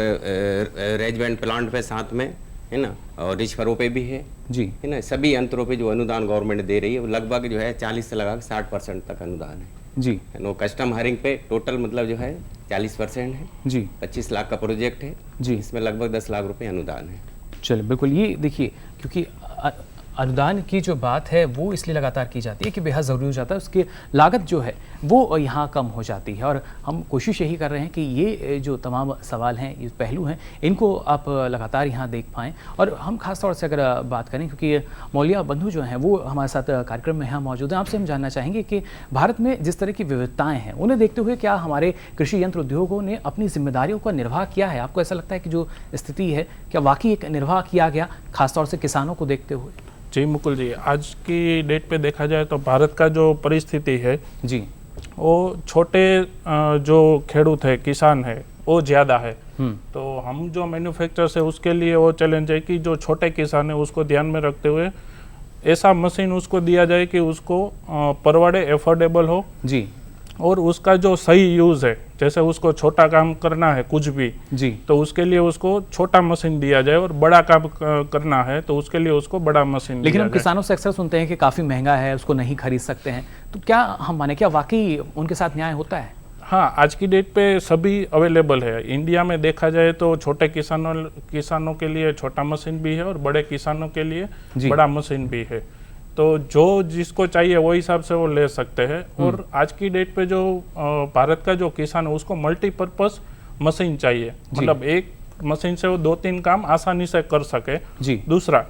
रेजबैंड प्लांट पे साथ में है ना, और रिच फरो पे भी है जी, है ना। सभी यंत्रों पे जो अनुदान गवर्नमेंट दे रही है वो लगभग जो है 40 से लगा 60% तक अनुदान है जी। नो कस्टम हायरिंग पे टोटल मतलब जो है 40% है जी, 25 लाख का प्रोजेक्ट है जी, इसमें लगभग 10 लाख रुपए अनुदान है। चलिए बिल्कुल, ये देखिए क्योंकि अनुदान की जो बात है वो इसलिए लगातार की जाती है कि बेहद ज़रूरी हो जाता है, उसकी लागत जो है वो यहाँ कम हो जाती है और हम कोशिश यही कर रहे हैं कि ये जो तमाम सवाल हैं, ये पहलू हैं, इनको आप लगातार यहाँ देख पाएँ। और हम खास तौर से अगर बात करें, क्योंकि मौलिया बंधु जो हैं वो हमारे साथ कार्यक्रम में यहाँ मौजूद हैं, आपसे हम जानना चाहेंगे कि भारत में जिस तरह की विविधताएँ हैं उन्हें देखते हुए क्या हमारे कृषि यंत्र उद्योगों ने अपनी जिम्मेदारियों का निर्वाह किया है? आपको ऐसा लगता है कि जो स्थिति है क्या वाकई एक निर्वाह किया गया, खासतौर से किसानों को देखते हुए? जी मुकुल जी, आज की डेट पे देखा जाए तो भारत का जो परिस्थिति है जी, वो छोटे जो खेडूत है, किसान है, वो ज़्यादा है तो हम जो मैन्युफैक्चरर्स है उसके लिए वो चैलेंज है कि जो छोटे किसान है उसको ध्यान में रखते हुए ऐसा मशीन उसको दिया जाए कि उसको परवड़े, एफोर्डेबल हो जी, और उसका जो सही यूज़ है, जैसे उसको छोटा काम करना है कुछ भी जी, तो उसके लिए उसको छोटा मशीन दिया जाए, और बड़ा काम करना है तो उसके लिए उसको बड़ा मशीन। लेकिन हम किसानों से अक्सर सुनते हैं कि काफ़ी महंगा है, उसको नहीं खरीद सकते हैं, तो क्या हम माने क्या वाकई उनके साथ न्याय होता है? हाँ, आज की डेट पे सभी अवेलेबल है। इंडिया में देखा जाए तो छोटे किसानों के लिए छोटा मशीन भी है और बड़े किसानों के लिए बड़ा मशीन भी है, तो जो जिसको चाहिए वो हिसाब से वो ले सकते हैं। और आज की डेट पे जो भारत का जो किसान है उसको मल्टीपर्पज मशीन चाहिए, मतलब एक मशीन से वो 2-3 काम आसानी से कर सके जी। दूसरा,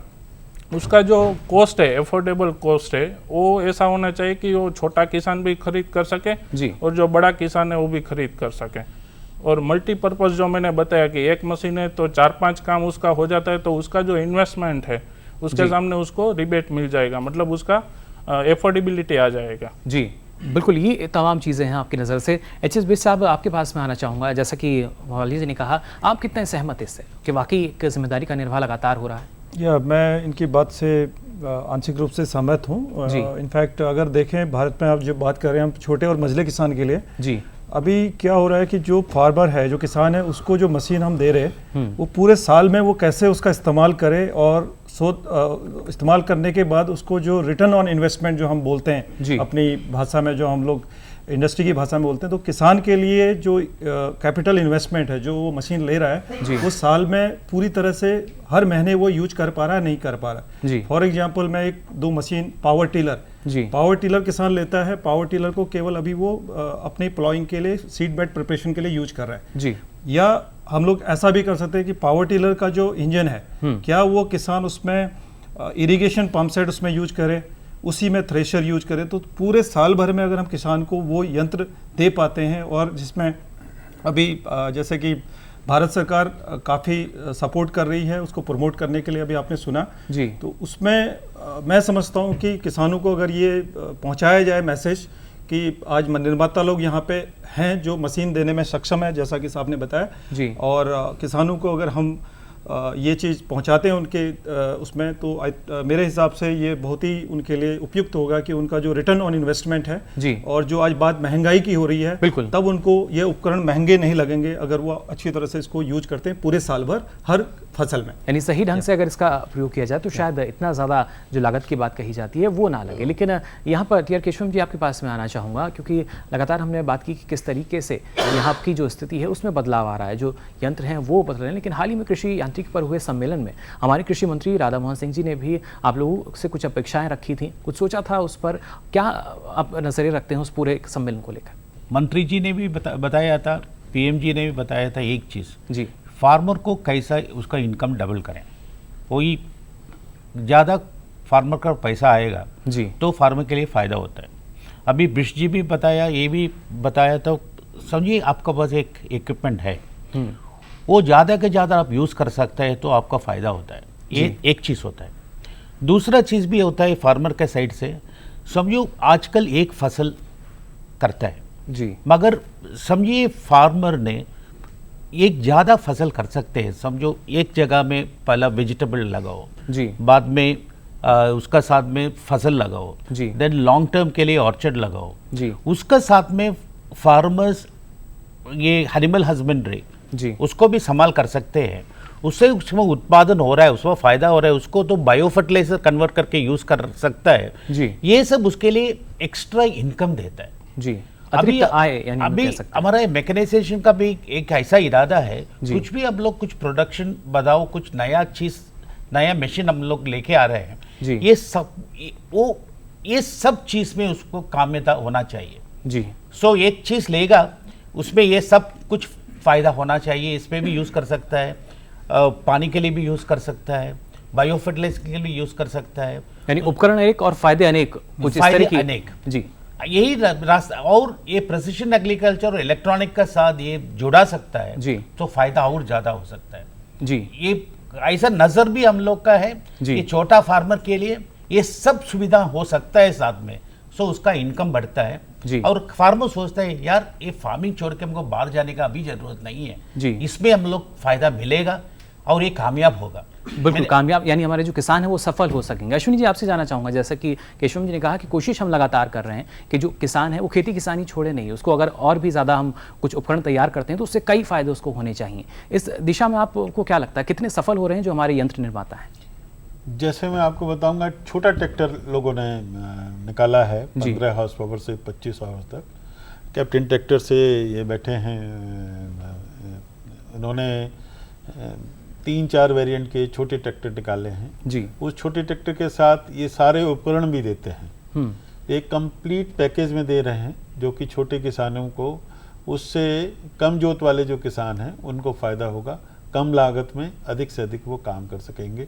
उसका जो कॉस्ट है, एफोर्डेबल कॉस्ट है, वो ऐसा होना चाहिए कि वो छोटा किसान भी खरीद कर सके जी, और जो बड़ा किसान है वो भी खरीद कर सके। और मल्टीपर्पज जो मैंने बताया कि एक मशीन है तो 4-5 काम उसका हो जाता है, तो उसका जो इन्वेस्टमेंट है उसके सामने उसको रिबेट मिल जाएगा, मतलब उसका एफोर्डेबिलिटी आ जाएगा जी। बिल्कुल, ये तमाम चीज़ें हैं आपकी नज़र से। एच.एस. बिष्ट साहब, आपके पास में आना चाहूँगा। जैसा कि वाली जी ने कहा, आप कितने सहमत इससे कि वाकई एक जिम्मेदारी का निर्वाह लगातार हो रहा है? या मैं इनकी बात से आंशिक रूप से सहमत हूँ। इनफैक्ट अगर देखें भारत में आप जो बात कर रहे हैं हम छोटे और मझले किसान के लिए जी, अभी क्या हो रहा है कि जो फार्मर है, जो किसान है, उसको जो मशीन हम दे रहे हैं वो पूरे साल में वो कैसे उसका इस्तेमाल करे, और इस्तेमाल करने के बाद उसको जो रिटर्न ऑन इन्वेस्टमेंट जो हम बोलते हैं अपनी भाषा में, जो हम लोग इंडस्ट्री की भाषा में बोलते हैं, तो किसान के लिए जो कैपिटल इन्वेस्टमेंट है जो वो मशीन ले रहा है वो साल में पूरी तरह से हर महीने वो यूज कर पा रहा है, नहीं कर पा रहा। फॉर एग्जांपल मैं 1-2 मशीन पावर टिलर किसान लेता है, पावर टिलर को केवल अभी वो अपने प्लॉइंग के लिए, सीड बेड प्रिपरेशन के लिए यूज कर रहा है जी। या हम लोग ऐसा भी कर सकते हैं कि पावर टिलर का जो इंजन है, क्या वो किसान उसमें इरिगेशन पंप सेट उसमें यूज करे, उसी में थ्रेशर यूज करें, तो पूरे साल भर में अगर हम किसान को वो यंत्र दे पाते हैं, और जिसमें अभी जैसे कि भारत सरकार काफ़ी सपोर्ट कर रही है उसको प्रमोट करने के लिए, अभी आपने सुना जी, तो उसमें मैं समझता हूँ कि किसानों को अगर ये पहुँचाया जाए मैसेज कि आज निर्माता लोग यहाँ पे हैं जो मशीन देने में सक्षम है, जैसा कि साहब ने बताया जी, और किसानों को अगर हम ये चीज़ पहुंचाते हैं उनके उसमें, तो मेरे हिसाब से ये बहुत ही उनके लिए उपयुक्त होगा कि उनका जो रिटर्न ऑन इन्वेस्टमेंट है जी, और जो आज बात महंगाई की हो रही है, बिल्कुल, तब उनको ये उपकरण महंगे नहीं लगेंगे अगर वो अच्छी तरह से इसको यूज करते हैं पूरे साल भर हर फसल में। यानी सही ढंग से अगर इसका प्रयोग किया जाए तो शायद इतना ज़्यादा जो लागत की बात कही जाती है वो ना लगे। लेकिन यहाँ पर टी.आर. केशवम जी, आपके पास में आना चाहूँगा, क्योंकि लगातार हमने बात की कि किस तरीके से यहाँ की जो स्थिति है उसमें बदलाव आ रहा है, जो यंत्र हैं वो बदल रहे हैं। लेकिन हाल ही में कृषि यांत्रिकी पर हुए सम्मेलन में हमारे कृषि मंत्री राधा मोहन सिंह जी ने भी आप लोगों से कुछ अपेक्षाएं रखी थी, कुछ सोचा था, उस पर क्या आप नजरिए रखते हैं उस पूरे सम्मेलन को लेकर? मंत्री जी ने भी बताया था, पीएम जी ने भी बताया था एक चीज़ जी, फार्मर को कैसा उसका इनकम डबल करें, कोई ज़्यादा फार्मर का पैसा आएगा जी तो फार्मर के लिए फ़ायदा होता है। अभी बिष्ट जी भी बताया, ये भी बताया, तो समझिए आपका पास एक इक्विपमेंट है, वो ज़्यादा के ज़्यादा आप यूज़ कर सकते हैं तो आपका फ़ायदा होता है, ये एक चीज़ होता है। दूसरा चीज़ भी होता है फार्मर के साइड से, समझो आजकल एक फसल करता है जी, मगर समझिए फार्मर ने एक ज़्यादा फसल कर सकते हैं। समझो एक जगह में पहला वेजिटेबल लगाओ जी, बाद में उसका साथ में फसल लगाओ जी, देन लॉन्ग टर्म के लिए ऑर्चर्ड लगाओ जी, उसका साथ में फार्मर्स ये एनिमल हस्बेंड्री जी उसको भी संभाल कर सकते हैं, उससे उसमें उत्पादन हो रहा है, उसमें फ़ायदा हो रहा है, उसको तो बायो फर्टिलाइजर कन्वर्ट करके यूज़ कर सकता है जी। ये सब उसके लिए एक्स्ट्रा इनकम देता है जी। अभी हमारा मैकेनाइजेशन का भी एक ऐसा इरादा है, कुछ भी हम लोग कुछ प्रोडक्शन बढ़ाओ, कुछ नया चीज़, नया मशीन हम लोग लेके आ रहे हैं जी, ये सब चीज़ में उसको कामयाब होना चाहिए जी। सो एक चीज़ लेगा उसमें ये सब कुछ फ़ायदा होना चाहिए, इसमें भी यूज़ कर सकता है, पानी के लिए भी यूज़ कर सकता है, बायो फर्टिलाइजर के लिए भी यूज़ कर सकता है, यानी उपकरण एक और फायदे अनेक, कुछ इस तरह की अनेक जी। यही रास्ता, और ये प्रिसिशन एग्रीकल्चर और इलेक्ट्रॉनिक का साथ ये जुड़ा सकता है जी, तो फायदा और ज़्यादा हो सकता है जी। ये ऐसा नज़र भी हम लोग का है कि छोटा फार्मर के लिए ये सब सुविधा हो सकता है साथ में, सो उसका इनकम बढ़ता है जी। और फार्मर सोचता है यार ये फार्मिंग छोड़ के हमको बाहर जाने का अभी जरूरत नहीं है जी। इसमें हम लोग फायदा मिलेगा और ये कामयाब होगा। बिल्कुल कामयाब, यानी हमारे जो किसान हैं वो सफल हो सकेंगे। अश्विनी जी आपसे जानना चाहूँगा, जैसा कि केशवम जी ने कहा कि कोशिश हम लगातार कर रहे हैं कि जो किसान है वो खेती किसानी छोड़े नहीं, उसको अगर और भी ज़्यादा हम कुछ उपकरण तैयार करते हैं तो उससे कई फायदे उसको होने चाहिए। इस दिशा में आपको क्या लगता है कितने सफल हो रहे हैं जो हमारे यंत्र निर्माता हैं? जैसे मैं आपको बताऊंगा, छोटा ट्रैक्टर लोगों ने निकाला है 15 हॉर्स पावर से 25 हॉर्स तक। कैप्टन ट्रैक्टर से ये बैठे हैं, उन्होंने 3-4 वेरिएंट के छोटे ट्रैक्टर निकाले हैं जी। उस छोटे ट्रैक्टर के साथ ये सारे उपकरण भी देते हैं, एक कंप्लीट पैकेज में दे रहे हैं जो कि छोटे किसानों को, उससे कम जोत वाले जो किसान हैं उनको फ़ायदा होगा, कम लागत में अधिक से अधिक वो काम कर सकेंगे।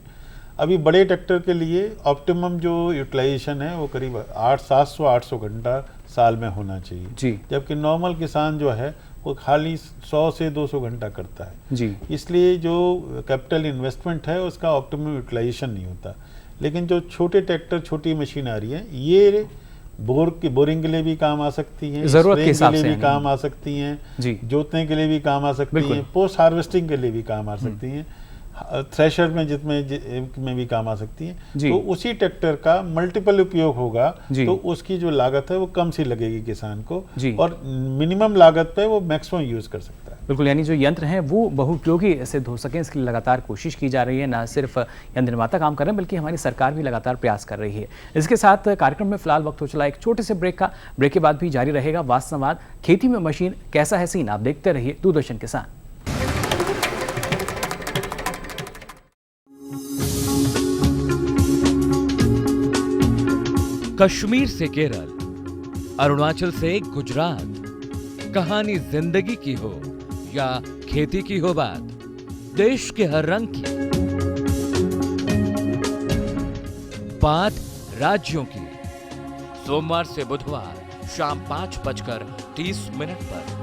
अभी बड़े ट्रैक्टर के लिए ऑप्टिमम जो यूटिलाइजेशन है वो करीब 700-800 घंटा साल में होना चाहिए जी। जबकि नॉर्मल किसान जो है वो खाली 100 से 200 घंटा करता है जी। इसलिए जो कैपिटल इन्वेस्टमेंट है उसका ऑप्टिमम यूटिलाइजेशन नहीं होता। लेकिन जो छोटे ट्रैक्टर, छोटी मशीन आ रही है, ये बोरिंग के लिए भी काम आ सकती हैं, जरूरत के हिसाब से भी काम आ सकती हैं, जोतने के लिए भी काम आ सकती हैं, पोस्ट हार्वेस्टिंग के लिए भी काम आ सकती हैं, थ्रेशर में भी काम आ सकती हैं। तो उसी ट्रैक्टर का मल्टीपल उपयोग होगा तो उसकी जो लागत है वो कम सी लगेगी किसान को और मिनिमम लागत पे वो मैक्सिमम यूज कर सकता है। बिल्कुल, यानी जो यंत्र हैं वो बहुउपयोगी सिद्ध हो सकें, इसके लिए लगातार कोशिश की जा रही है। न सिर्फ यंत्र निर्माता काम कर रहे हैं बल्कि हमारी सरकार भी लगातार प्रयास कर रही है। इसके साथ कार्यक्रम में फिलहाल वक्त हो चला एक छोटे से ब्रेक का। ब्रेक के बाद भी जारी रहेगा वाद संवाद, खेती में मशीन कैसा है सीन। आप देखते रहिए दूरदर्शन किसान। कश्मीर से केरल, अरुणाचल से गुजरात, कहानी जिंदगी की हो या खेती की हो बात, देश के हर रंग की बात राज्यों की। सोमवार से बुधवार शाम 5:30 पर।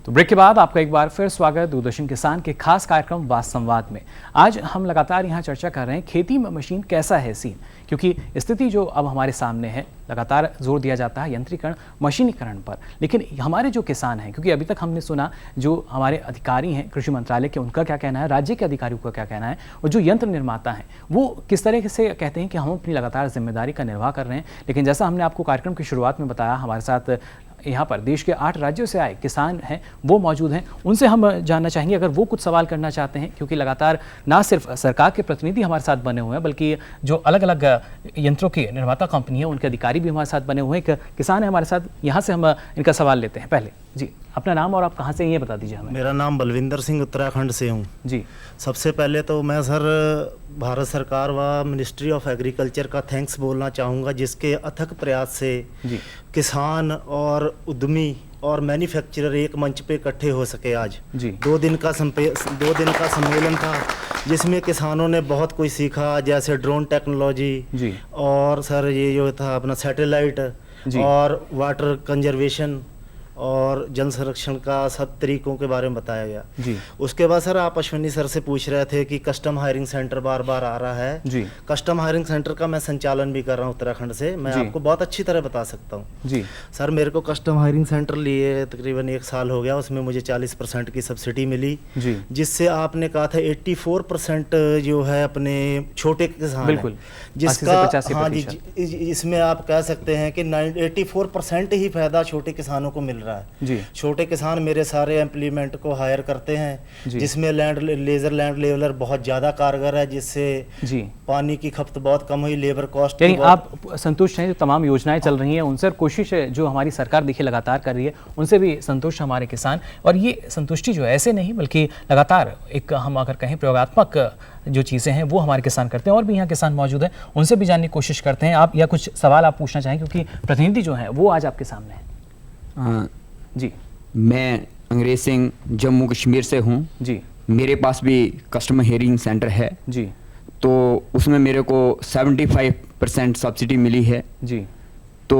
तो ब्रेक के बाद आपका एक बार फिर स्वागत दूरदर्शन किसान के खास कार्यक्रम वाद संवाद में। आज हम लगातार यहाँ चर्चा कर रहे हैं खेती में मशीन कैसा है सीन, क्योंकि स्थिति जो अब हमारे सामने है, लगातार जोर दिया जाता है यंत्रीकरण, मशीनीकरण पर, लेकिन हमारे जो किसान हैं, क्योंकि अभी तक हमने सुना जो हमारे अधिकारी हैं कृषि मंत्रालय के, उनका क्या कहना है, राज्य के अधिकारियों का क्या कहना है, और जो यंत्र निर्माता हैं वो किस तरह से कहते हैं कि हम अपनी लगातार जिम्मेदारी का निर्वाह कर रहे हैं। लेकिन जैसा हमने आपको कार्यक्रम की शुरुआत में बताया, हमारे साथ यहाँ पर देश के 8 राज्यों से आए किसान हैं, वो मौजूद हैं। उनसे हम जानना चाहेंगे अगर वो कुछ सवाल करना चाहते हैं, क्योंकि लगातार ना सिर्फ सरकार के प्रतिनिधि हमारे साथ बने हुए हैं बल्कि जो अलग अलग यंत्रों की निर्माता कंपनी है उनके अधिकारी भी हमारे साथ बने हुए हैं। एक किसान है हमारे साथ, यहाँ से हम इनका सवाल लेते हैं। पहले जी अपना नाम और आप कहाँ से, ये बता दीजिए हमें। मेरा नाम बलविंदर सिंह, उत्तराखंड से हूँ जी। सबसे पहले तो मैं सर भारत सरकार व मिनिस्ट्री ऑफ एग्रीकल्चर का थैंक्स बोलना चाहूँगा, जिसके अथक प्रयास से किसान और उद्यमी और मैन्युफैक्चरर एक मंच पे इकट्ठे हो सके। आज जी 2 दिन का सम्मेलन था जिसमें किसानों ने बहुत कुछ सीखा, जैसे ड्रोन टेक्नोलॉजी और सर ये जो था अपना सैटेलाइट और वाटर कंजर्वेशन और जल संरक्षण का सब तरीकों के बारे में बताया गया जी। उसके बाद सर आप अश्विनी सर से पूछ रहे थे कि कस्टम हायरिंग सेंटर बार बार आ रहा है जी। कस्टम हायरिंग सेंटर का मैं संचालन भी कर रहा हूँ उत्तराखंड से, मैं आपको बहुत अच्छी तरह बता सकता हूँ जी। सर मेरे को कस्टम हायरिंग सेंटर लिए तकरीबन 1 साल हो गया, उसमें मुझे 40% की सब्सिडी मिली जी। जिससे आपने कहा था 84% जो है अपने छोटे किसान बिल्कुल, जिसका हाँ जी, इसमें आप कह सकते हैं कि 84% ही फायदा छोटे किसानों को मिल रहा है जी। छोटे किसान मेरे सारे इम्प्लीमेंट को हायर करते हैं जिसमें लेजर लैंड लेवलर बहुत ज़्यादा कारगर है, जिससे पानी की खपत बहुत कम हुई, लेबर कॉस्ट। यानी आप संतुष्ट हैं जो तमाम योजनाएं चल रही हैं उनसे, कोशिश जो हमारी सरकार देखिए लगातार कर रही है उनसे भी संतुष्ट हमारे किसान। और ये संतुष्टि जो है ऐसे नहीं बल्कि लगातार एक हम अगर कहें प्रयोगात्मक जो चीज़ें हैं वो हमारे किसान करते हैं। और भी यहाँ किसान मौजूद हैं, उनसे भी जानने की कोशिश करते हैं। आप या कुछ सवाल आप पूछना चाहें, क्योंकि प्रतिनिधि जो हैं वो आज आपके सामने हैं। जी मैं अंग्रेज सिंह जम्मू कश्मीर से हूँ जी। मेरे पास भी कस्टमर हियरिंग सेंटर है जी। तो उसमें मेरे को 75% सब्सिडी मिली है जी। तो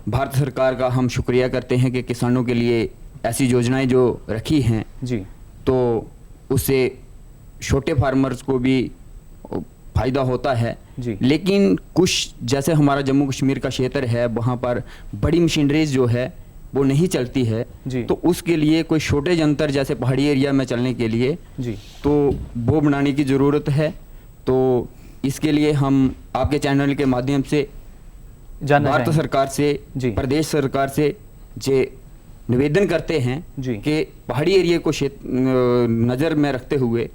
भारत सरकार का हम शुक्रिया करते हैं कि किसानों के लिए ऐसी योजनाएं जो रखी हैं जी, तो उससे छोटे फार्मर्स को भी फायदा होता है लेकिन कुछ जैसे हमारा जम्मू कश्मीर का क्षेत्र है वहाँ पर बड़ी मशीनरीज जो है वो नहीं चलती है तो उसके लिए कोई शॉर्टेज अंतर जैसे पहाड़ी एरिया में चलने के लिए तो वो बनाने की ज़रूरत है। तो इसके लिए हम आपके चैनल के माध्यम से भारत सरकार से प्रदेश सरकार से जे निवेदन करते हैं कि पहाड़ी एरिया को नज़र में रखते हुए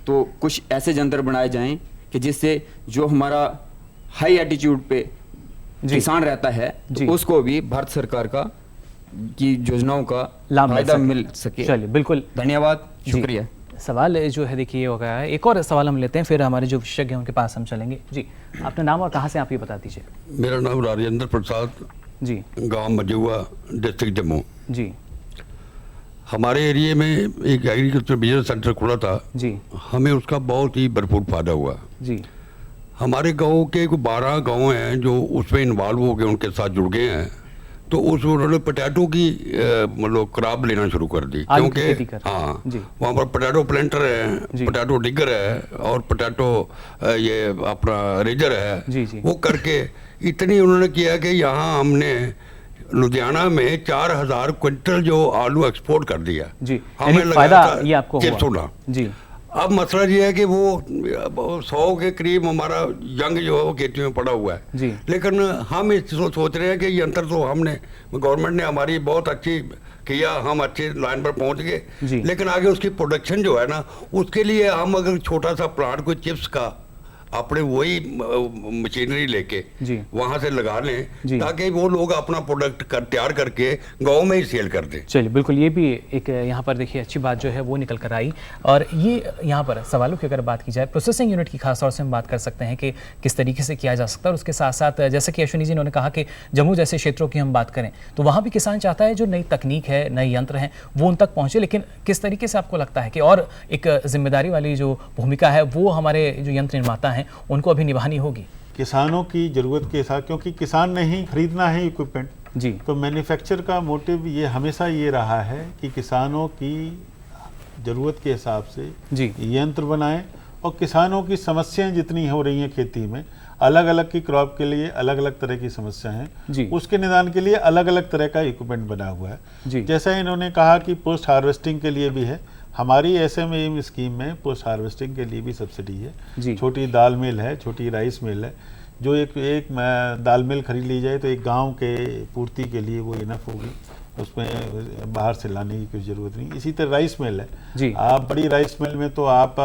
तो कुछ ऐसे यंत्र बनाए जाएं कि जिससे जो हमारा हाई एटीट्यूड पे किसान रहता है तो उसको भी भारत सरकार का की योजनाओं का फायदा मिल सके। चलिए बिल्कुल धन्यवाद, शुक्रिया। सवाल जो है देखिए हो गया है, एक और सवाल हम लेते हैं फिर हमारे जो विशेषज्ञ हैं उनके पास हम चलेंगे। जी अपना नाम और कहाँ से आप ये बता दीजिए। मेरा नाम राजेंद्र प्रसाद जी, गांव मजुआ, डिस्ट्रिक्ट जम्मू जी। हमारे एरिया में एक एग्रीकल्चर बिजनेस सेंटर खुला था जी, हमें उसका बहुत ही भरपूर फायदा हुआ जी। हमारे गांव के 12 गांव हैं जो उसमें इन्वॉल्व हो गए, उनके साथ जुड़ गए हैं। तो उस उन्होंने पोटैटो की मतलब क्रॉप लेना शुरू कर दी, क्योंकि हाँ वहाँ पर पोटैटो प्लांटर है, पोटैटो डिगर है और पोटैटो ये अपना रेजर है जी, वो करके इतनी उन्होंने किया कि यहाँ हमने लुधियाना में 4000 क्विंटल जो आलू एक्सपोर्ट कर दिया जी। हमें फायदा ये आपको हुआ जी। अब मसला ये है कि वो 100 के करीब हमारा यंग जो है वो खेती में पड़ा हुआ है जी। लेकिन हम इस सोच रहे हैं कि यंत्र तो हमने गवर्नमेंट ने हमारी बहुत अच्छी किया, हम अच्छे लाइन पर पहुंच गए, लेकिन आगे उसकी प्रोडक्शन जो है ना उसके लिए हम अगर छोटा सा प्लांट कोई चिप्स का अपने वही मशीनरी लेके वहां से लगा लें ताकि वो लोग अपना प्रोडक्ट तैयार करके गांव में ही सेल कर दें। चलिए बिल्कुल, ये भी एक यहाँ पर देखिए अच्छी बात जो है वो निकल कर आई। और ये यहाँ पर सवालों की अगर बात की जाए प्रोसेसिंग यूनिट की खास तौर से हम बात कर सकते हैं कि किस तरीके से किया जा सकता है। और उसके साथ साथ जैसे कि अश्विनी जी ने कहा कि जम्मू जैसे क्षेत्रों की हम बात करें तो वहाँ भी किसान चाहता है जो नई तकनीक है, नए यंत्र हैं वो उन तक पहुँचे, लेकिन किस तरीके से आपको लगता है कि और एक जिम्मेदारी वाली जो भूमिका है वो हमारे जो यंत्र निर्माता हैं उनको अभी निभानी होगी किसानों की ज़रूरत के साथ, क्योंकि किसान ने ही खरीदना है इक्विपमेंट जी। तो मैन्युफैक्चर का मोटिव ये हमेशा ये रहा है कि किसानों की ज़रूरत के हिसाब से जी यंत्र बनाएं और किसानों की समस्याएं जितनी हो रही हैं खेती में, अलग अलग की क्रॉप के लिए अलग अलग तरह की समस्या हैं, उसके निदान के लिए अलग अलग तरह का इक्विपमेंट बना हुआ है जी। जैसा इन्होंने कहा कि पोस्ट हार्वेस्टिंग के लिए भी है, हमारी SMAM स्कीम में पोस्ट हार्वेस्टिंग के लिए भी सब्सिडी है। छोटी दाल मिल है, छोटी राइस मिल है, जो एक दाल मिल खरीद ली जाए तो एक गांव के पूर्ति के लिए वो इनफ होगी, उसमें बाहर से लाने की कोई ज़रूरत नहीं। इसी तरह राइस मिल है जी। आप बड़ी राइस मिल में तो आप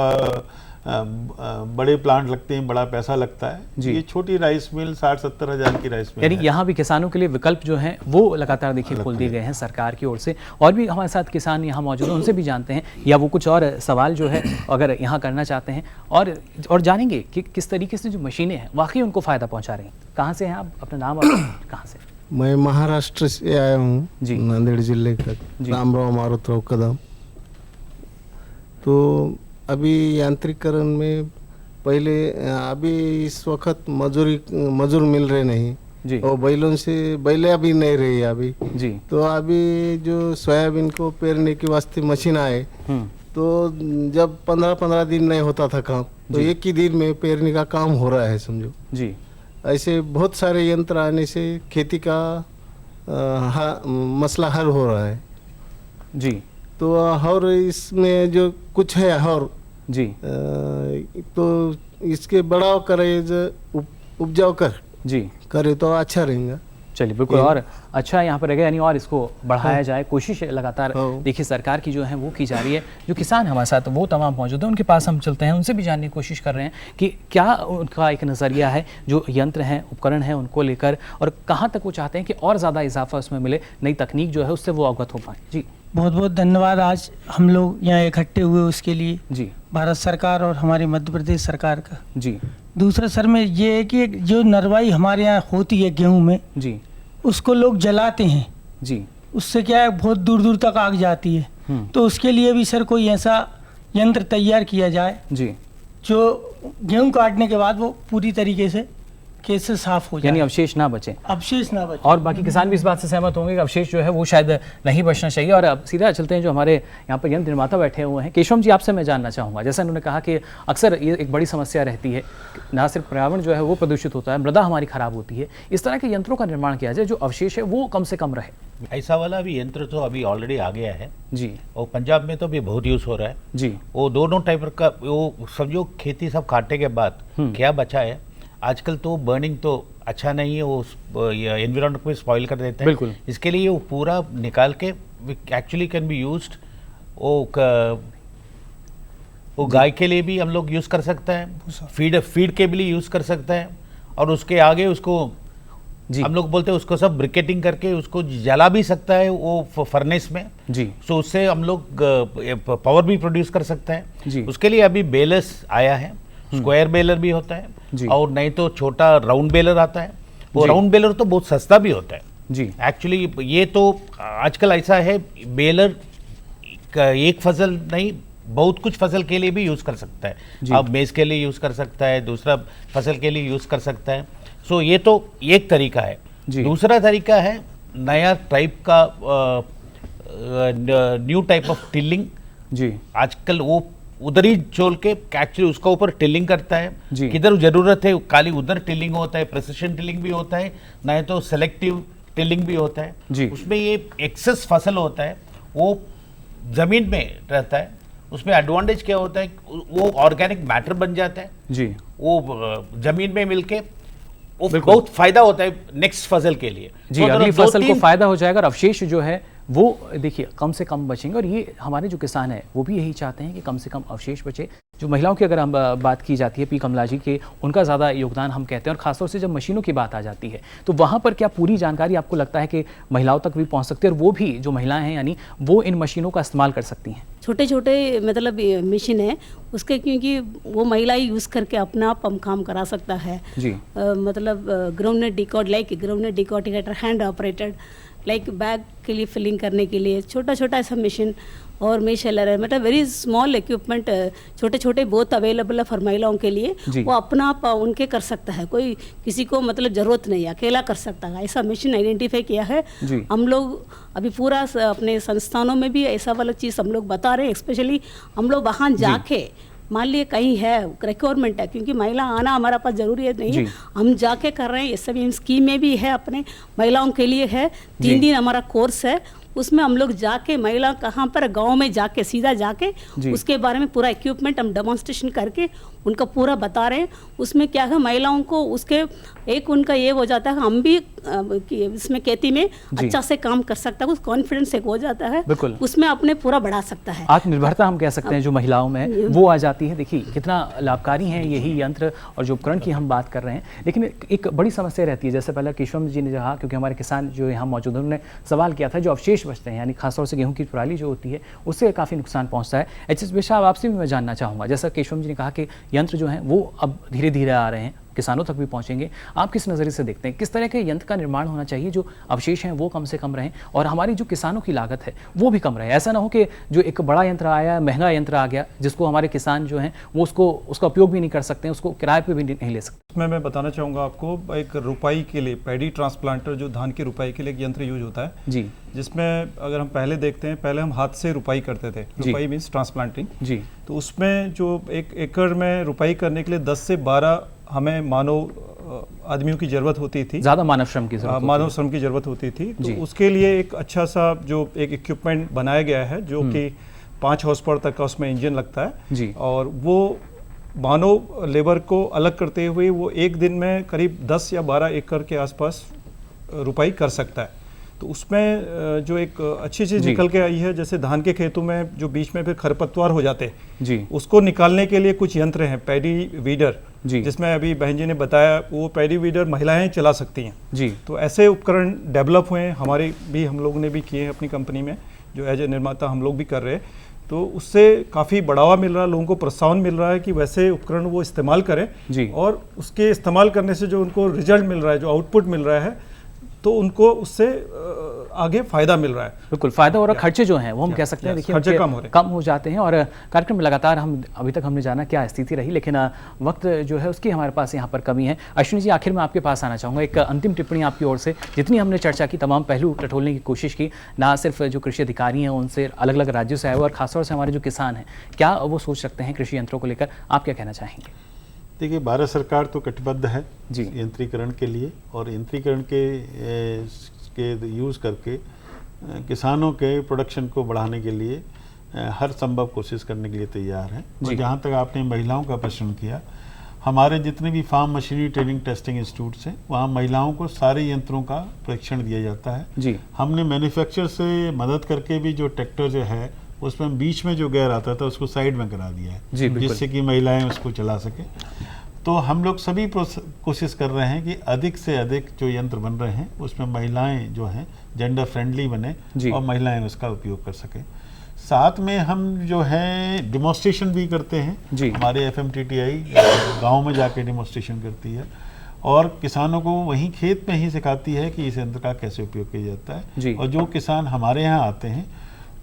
बड़े प्लांट लगते हैं, बड़ा पैसा लगता है जी। ये छोटी राइस मिल 60-70 हज़ार की राइस मिल, यानी यहाँ भी किसानों के लिए विकल्प जो हैं वो लगातार देखिए खोल दिए गए हैं सरकार की ओर से। और भी हमारे साथ किसान यहाँ मौजूद हैं, उनसे भी जानते हैं या वो कुछ और सवाल जो है अगर यहाँ करना चाहते हैं और जानेंगे कि किस तरीके से जो मशीनें हैं वाकई उनको फ़ायदा पहुँचा रही हैं। कहाँ से हैं आप, अपना नाम और कहाँ से? मैं महाराष्ट्र से आया हूँ, नांदेड़ जिले का, रामराव मारुतराव कदम। तो अभी यांत्रिकरण में पहले अभी इस वक्त मजूर मिल रहे नहीं जी। और बैलों से बैले अभी नहीं रही अभी जी। तो अभी जो सोयाबीन को पेरने के वास्ते मशीन आए तो जब 15-15 दिन नहीं होता था काम तो एक ही दिन में पेरने का काम हो रहा है समझो जी। ऐसे बहुत सारे यंत्र आने से खेती का मसला हल हो रहा है जी। तो और इसमें जो कुछ है और जी तो इसके बढ़ाव करे, उपजाऊ कर जी करे तो अच्छा रहेगा। चलिए बिल्कुल, और अच्छा यहाँ पर रहेगा, यानी और इसको बढ़ाया जाए, कोशिश लगातार देखिए सरकार की जो है वो की जा रही है। जो किसान हमारे साथ वो तमाम मौजूद हैं, उनके पास हम चलते हैं, उनसे भी जानने की कोशिश कर रहे हैं कि क्या उनका एक नज़रिया है जो यंत्र हैं, उपकरण हैं उनको लेकर, और कहाँ तक वो चाहते हैं कि और ज़्यादा इजाफा उसमें मिले, नई तकनीक जो है उससे वो अवगत हो पाए। जी बहुत बहुत धन्यवाद आज हम लोग यहाँ इकट्ठे हुए उसके लिए जी, भारत सरकार और हमारी मध्य प्रदेश सरकार का जी। दूसरा सर में ये है कि जो नरवाई हमारे यहाँ होती है गेहूं में जी, उसको लोग जलाते हैं जी, उससे क्या है बहुत दूर दूर तक आग जाती है। तो उसके लिए भी सर कोई ऐसा यंत्र तैयार किया जाए जी, जो गेहूं काटने के बाद वो पूरी तरीके से कैसे साफ हो जाए, यानी अवशेष ना बचे, अवशेष ना बचे। और बाकी किसान भी इस बात से सहमत होंगे कि अवशेष जो है वो शायद नहीं बचना चाहिए। और अब सीधा चलते हैं, जो हमारे यहाँ पर यंत्र निर्माता बैठे हुए हैं, केशवम जी, आपसे मैं जानना चाहूँगा, जैसा उन्होंने कहा कि अक्सर ये एक बड़ी समस्या रहती है, ना सिर्फ पर्यावरण जो है वो प्रदूषित होता है, मृदा हमारी खराब होती है, इस तरह के यंत्रों का निर्माण किया जाए जो अवशेष है वो कम से कम रहे। ऐसा वाला भी यंत्र तो अभी ऑलरेडी आ गया है जी, और पंजाब में तो भी बहुत यूज हो रहा है जी। वो दोनों टाइप का, वो समझो खेती सब काटने के बाद क्या बचा है, आजकल तो बर्निंग तो अच्छा नहीं है, वो एनवायरनमेंट को स्पॉइल कर देते हैं। बिल्कुल। इसके लिए वो पूरा निकाल के एक्चुअली कैन बी यूज्ड, वो गाय के लिए भी हम लोग यूज कर सकते हैं, फीड के लिए यूज कर सकते हैं, और उसके आगे उसको हम लोग बोलते हैं उसको सब ब्रिकेटिंग करके उसको जला भी सकता है वो फर्नेस में जी। सो उससे हम लोग पावर भी प्रोड्यूस कर सकते हैं जी। उसके लिए अभी बेलर्स आया है, स्क्वायर बेलर भी होता है और नहीं तो छोटा राउंड बेलर आता है। वो राउंड बेलर तो बहुत सस्ता भी होता है जी। एक्चुअली ये तो आजकल ऐसा है, बेलर एक फसल नहीं बहुत कुछ फसल के लिए भी यूज कर सकता है। अब मेज के लिए यूज कर सकता है, दूसरा फसल के लिए यूज कर सकता है। सो ये तो एक तरीका है। दूसरा तरीका है नया टाइप का न्यू टाइप ऑफ टिलिंग जी। आजकल वो उधर ही छोड़ के एक्चुअली उसका ऊपर टिलिंग करता है, किधर जरूरत है खाली उधर टिलिंग होता है, प्रिसिशन टिलिंग भी होता है, नहीं तो सेलेक्टिव टिलिंग भी होता है। उसमें ये एक्सेस फसल होता है वो जमीन में रहता है, उसमें एडवांटेज क्या होता है वो ऑर्गेनिक मैटर बन जाता है जी। वो जमीन में मिलके वो बहुत फायदा होता है नेक्स्ट फसल के लिए जी। तो अगली फसल को फायदा हो जाएगा और अवशेष जो है वो देखिए कम से कम बचेंगे। और ये हमारे जो किसान हैं वो भी यही चाहते हैं कि कम से कम अवशेष बचे। जो महिलाओं की अगर हम बात की जाती है, पी कमला जी के, उनका ज़्यादा योगदान हम कहते हैं, और खासतौर से जब मशीनों की बात आ जाती है तो वहाँ पर क्या पूरी जानकारी आपको लगता है कि महिलाओं तक भी पहुँच सकती है, और वो भी जो महिलाएं हैं यानी वो इन मशीनों का इस्तेमाल कर सकती हैं? छोटे छोटे मतलब मशीन है उसके, क्योंकि वो महिला ही यूज़ करके अपना आप हम काम करा सकता है जी। मतलब ग्राउंडनेट डिकॉर्ड like groundnut decorticator hand operated, like bag के लिए फिलिंग करने के लिए छोटा छोटा ऐसा मशीन और मेशेलर है, मतलब वेरी स्मॉल इक्विपमेंट छोटे छोटे बहुत अवेलेबल है फॉर महिलाओं के लिए। वो अपना आप उनके कर सकता है, कोई किसी को मतलब ज़रूरत नहीं है, अकेला कर सकता है। ऐसा मशीन आइडेंटिफाई किया है हम लोग, अभी पूरा अपने संस्थानों में भी ऐसा वाला चीज़ हम लोग बता रहे हैं। स्पेशली हम लोग वहाँ जाके मान लिए कहीं है रिक्वायरमेंट है, क्योंकि महिला आना हमारा पास जरूरी है नहीं है, हम जाके कर रहे हैं। ये सभी स्कीम में भी है अपने महिलाओं के लिए है। 3 दिन हमारा कोर्स है, उसमें हम लोग जाके महिला कहाँ पर गांव में जाके सीधा जाके उसके बारे में पूरा इक्विपमेंट हम डेमोन्स्ट्रेशन करके उनका पूरा बता रहे हैं। उसमें क्या है महिलाओं को उसके एक उनका ये हो जाता है हम भी इसमें खेती में अच्छा से काम कर सकता है, उस कॉन्फिडेंस एक हो जाता है, उसमें अपने पूरा बढ़ा सकता है। आत्मनिर्भरता हम कह सकते हैं जो महिलाओं में वो आ जाती है। देखिए कितना लाभकारी हैं यही यंत्र और जो उपकरण की हम बात कर रहे हैं। लेकिन एक बड़ी समस्या रहती है, जैसे पहले केशवम जी ने कहा, क्योंकि हमारे किसान जो यहाँ मौजूद हैं उन्होंने सवाल किया था, जो अवशेष बचते हैं यानी खासतौर से गेहूं की पराली जो होती है उससे काफ़ी नुकसान पहुँचता है। एचएस साहब आपसे भी मैं जानना चाहूँगा, जैसा केशवम जी ने कहा कि यंत्र जो हैं वो अब धीरे धीरे आ रहे हैं, किसानों तक भी पहुंचेंगे, आप किस नज़रिए से देखते हैं किस तरह के यंत्र का निर्माण होना चाहिए जो अवशेष हैं वो कम से कम रहें और हमारी जो किसानों की लागत है वो भी कम रहे? ऐसा ना हो कि जो एक बड़ा यंत्र आया, महंगा यंत्र आ गया, जिसको हमारे किसान जो हैं वो उसका उपयोग भी नहीं कर सकते हैं, उसको किराए पे भी नहीं ले सकते। इसमें मैं बताना चाहूँगा आपको, एक रुपाई के लिए पैडी ट्रांसप्लांटर जो धान की रुपाई के लिए एक यंत्र यूज होता है जी, जिसमें अगर हम पहले देखते हैं, पहले हम हाथ से रुपाई करते थे, रुपाई मीन्स ट्रांसप्लांटिंग जी। तो उसमें जो 1 एकड़ में रुपाई करने के लिए 10 से 12 हमें मानव आदमियों की ज़रूरत होती थी, ज़्यादा मानव श्रम की ज़रूरत होती थी। तो उसके लिए एक अच्छा सा जो एक इक्विपमेंट बनाया गया है जो कि 5 हॉर्स पावर तक का उसमें इंजन लगता है जी, और वो मानव लेबर को अलग करते हुए वो एक दिन में करीब 10 या 12 एकड़ के आसपास रुपाई कर सकता है। तो उसमें जो एक अच्छी चीज़ निकल के आई है, जैसे धान के खेतों में जो बीच में फिर खरपतवार हो जाते हैं जी, उसको निकालने के लिए कुछ यंत्र हैं, पैडी वीडर जी, जिसमें अभी बहन जी ने बताया वो पैडी वीडर महिलाएं चला सकती हैं जी। तो ऐसे उपकरण डेवलप हुए हैं, हमारे भी हम लोगों ने भी किए हैं अपनी कंपनी में, जो एज ए निर्माता हम लोग भी कर रहे हैं। तो उससे काफ़ी बढ़ावा मिल रहा है, लोगों को प्रोत्साहन मिल रहा है कि वैसे उपकरण वो इस्तेमाल करें जी, और उसके इस्तेमाल करने से जो उनको रिजल्ट मिल रहा है, जो आउटपुट मिल रहा है, तो उनको उससे आगे फायदा मिल रहा है। बिल्कुल, फायदा और खर्चे जो हैं वो हम कह सकते हैं, देखिए खर्चे कम हो जाते हैं। और कार्यक्रम में लगातार हम अभी तक हमने जाना क्या स्थिति रही, लेकिन वक्त जो है उसकी हमारे पास यहाँ पर कमी है। अश्विनी जी, आखिर में आपके पास आना चाहूँगा, एक अंतिम टिप्पणी आपकी ओर से। जितनी हमने चर्चा की, तमाम पहलू टटोलने की कोशिश की, ना सिर्फ जो कृषि अधिकारी हैं उनसे अलग अलग राज्यों से आए हुए और खासतौर से हमारे जो किसान हैं, क्या वो सोच सकते हैं कृषि यंत्रों को लेकर, आप क्या कहना चाहेंगे? देखिए, भारत सरकार तो कटिबद्ध है यंत्रीकरण के लिए, और यंत्रीकरण के यूज़ करके किसानों के प्रोडक्शन को बढ़ाने के लिए हर संभव कोशिश करने के लिए तैयार है। और जहाँ तक आपने महिलाओं का प्रश्न किया, हमारे जितने भी farm machinery training testing institutes हैं, वहाँ महिलाओं को सारे यंत्रों का परीक्षण दिया जाता है। हमने मैन्युफैक्चरर से मदद करके भी जो ट्रैक्टर जो है उसमें बीच में जो गैर आता था उसको साइड में करा दिया है, जिससे कि महिलाएं उसको चला सके। तो हम लोग सभी कोशिश कर रहे हैं कि अधिक से अधिक जो यंत्र बन रहे हैं उसमें महिलाएं जो हैं जेंडर फ्रेंडली बने और महिलाएं उसका उपयोग कर सकें। साथ में हम जो है डिमॉन्स्ट्रेशन भी करते हैं। हमारे FMTTI गाँव में जाके डिमॉन्स्ट्रेशन करती है और किसानों को वहीं खेत में ही सिखाती है कि इस यंत्र का कैसे उपयोग किया जाता है। और जो किसान हमारे यहाँ आते हैं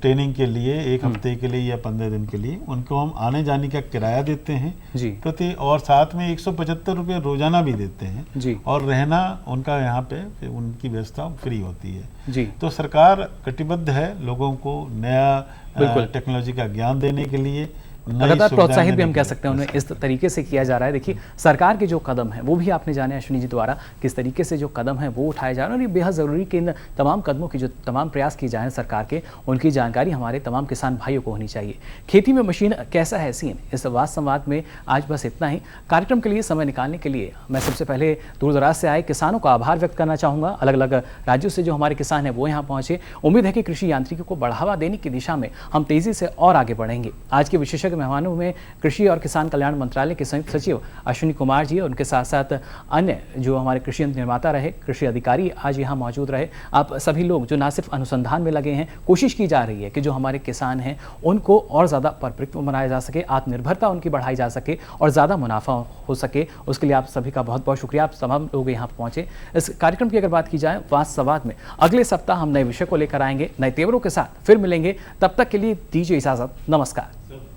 ट्रेनिंग के लिए, एक हफ्ते के लिए या 15 दिन के लिए, उनको हम आने जाने का किराया देते हैं प्रति, और साथ में 175 रुपये रोजाना भी देते हैं, और रहना उनका यहाँ पे उनकी व्यवस्था फ्री होती है। तो सरकार कटिबद्ध है लोगों को नया टेक्नोलॉजी का ज्ञान देने के लिए, लगातार प्रोत्साहित भी हम कह सकते हैं उन्हें इस तरीके से किया जा रहा है। देखिए, सरकार के जो कदम हैं वो भी आपने जाने अश्विनी जी द्वारा किस तरीके से जो कदम हैं वो उठाए जा रहे हैं, और ये बेहद ज़रूरी कि इन तमाम कदमों की जो तमाम प्रयास किए जा रहे हैं सरकार के, उनकी जानकारी हमारे तमाम किसान भाइयों को होनी चाहिए। खेती में मशीन कैसा है सीन, इस वाद संवाद में आज बस इतना ही। कार्यक्रम के लिए समय निकालने के लिए मैं सबसे पहले दूर दराज से आए किसानों का आभार व्यक्त करना चाहूँगा। अलग अलग राज्यों से जो हमारे किसान हैं वो यहाँ पहुँचे। उम्मीद है कि कृषि यांत्रिकी को बढ़ावा देने की दिशा में हम तेज़ी से और आगे बढ़ेंगे। आज के विशेषज्ञ मेहमानों में कृषि और किसान कल्याण मंत्रालय के संयुक्त सचिव अश्विनी कुमार जी और उनके साथ साथ अन्य जो हमारे कृषि यंत्र निर्माता रहे, कृषि अधिकारी आज यहाँ मौजूद रहे। आप सभी लोग जो ना सिर्फ अनुसंधान में लगे हैं, कोशिश की जा रही है कि जो हमारे किसान हैं उनको और ज़्यादा परिपक्व बनाया जा सके, आत्मनिर्भरता उनकी बढ़ाई जा सके और ज़्यादा मुनाफा हो सके। उसके लिए आप सभी का बहुत बहुत शुक्रिया, आप तमाम लोग यहाँ पहुँचे। इस कार्यक्रम की अगर बात की जाए वाद संवाद में, अगले सप्ताह हम नए विषय को लेकर आएंगे, नए तेवरों के साथ फिर मिलेंगे। तब तक के लिए दीजिए इजाज़त, नमस्कार।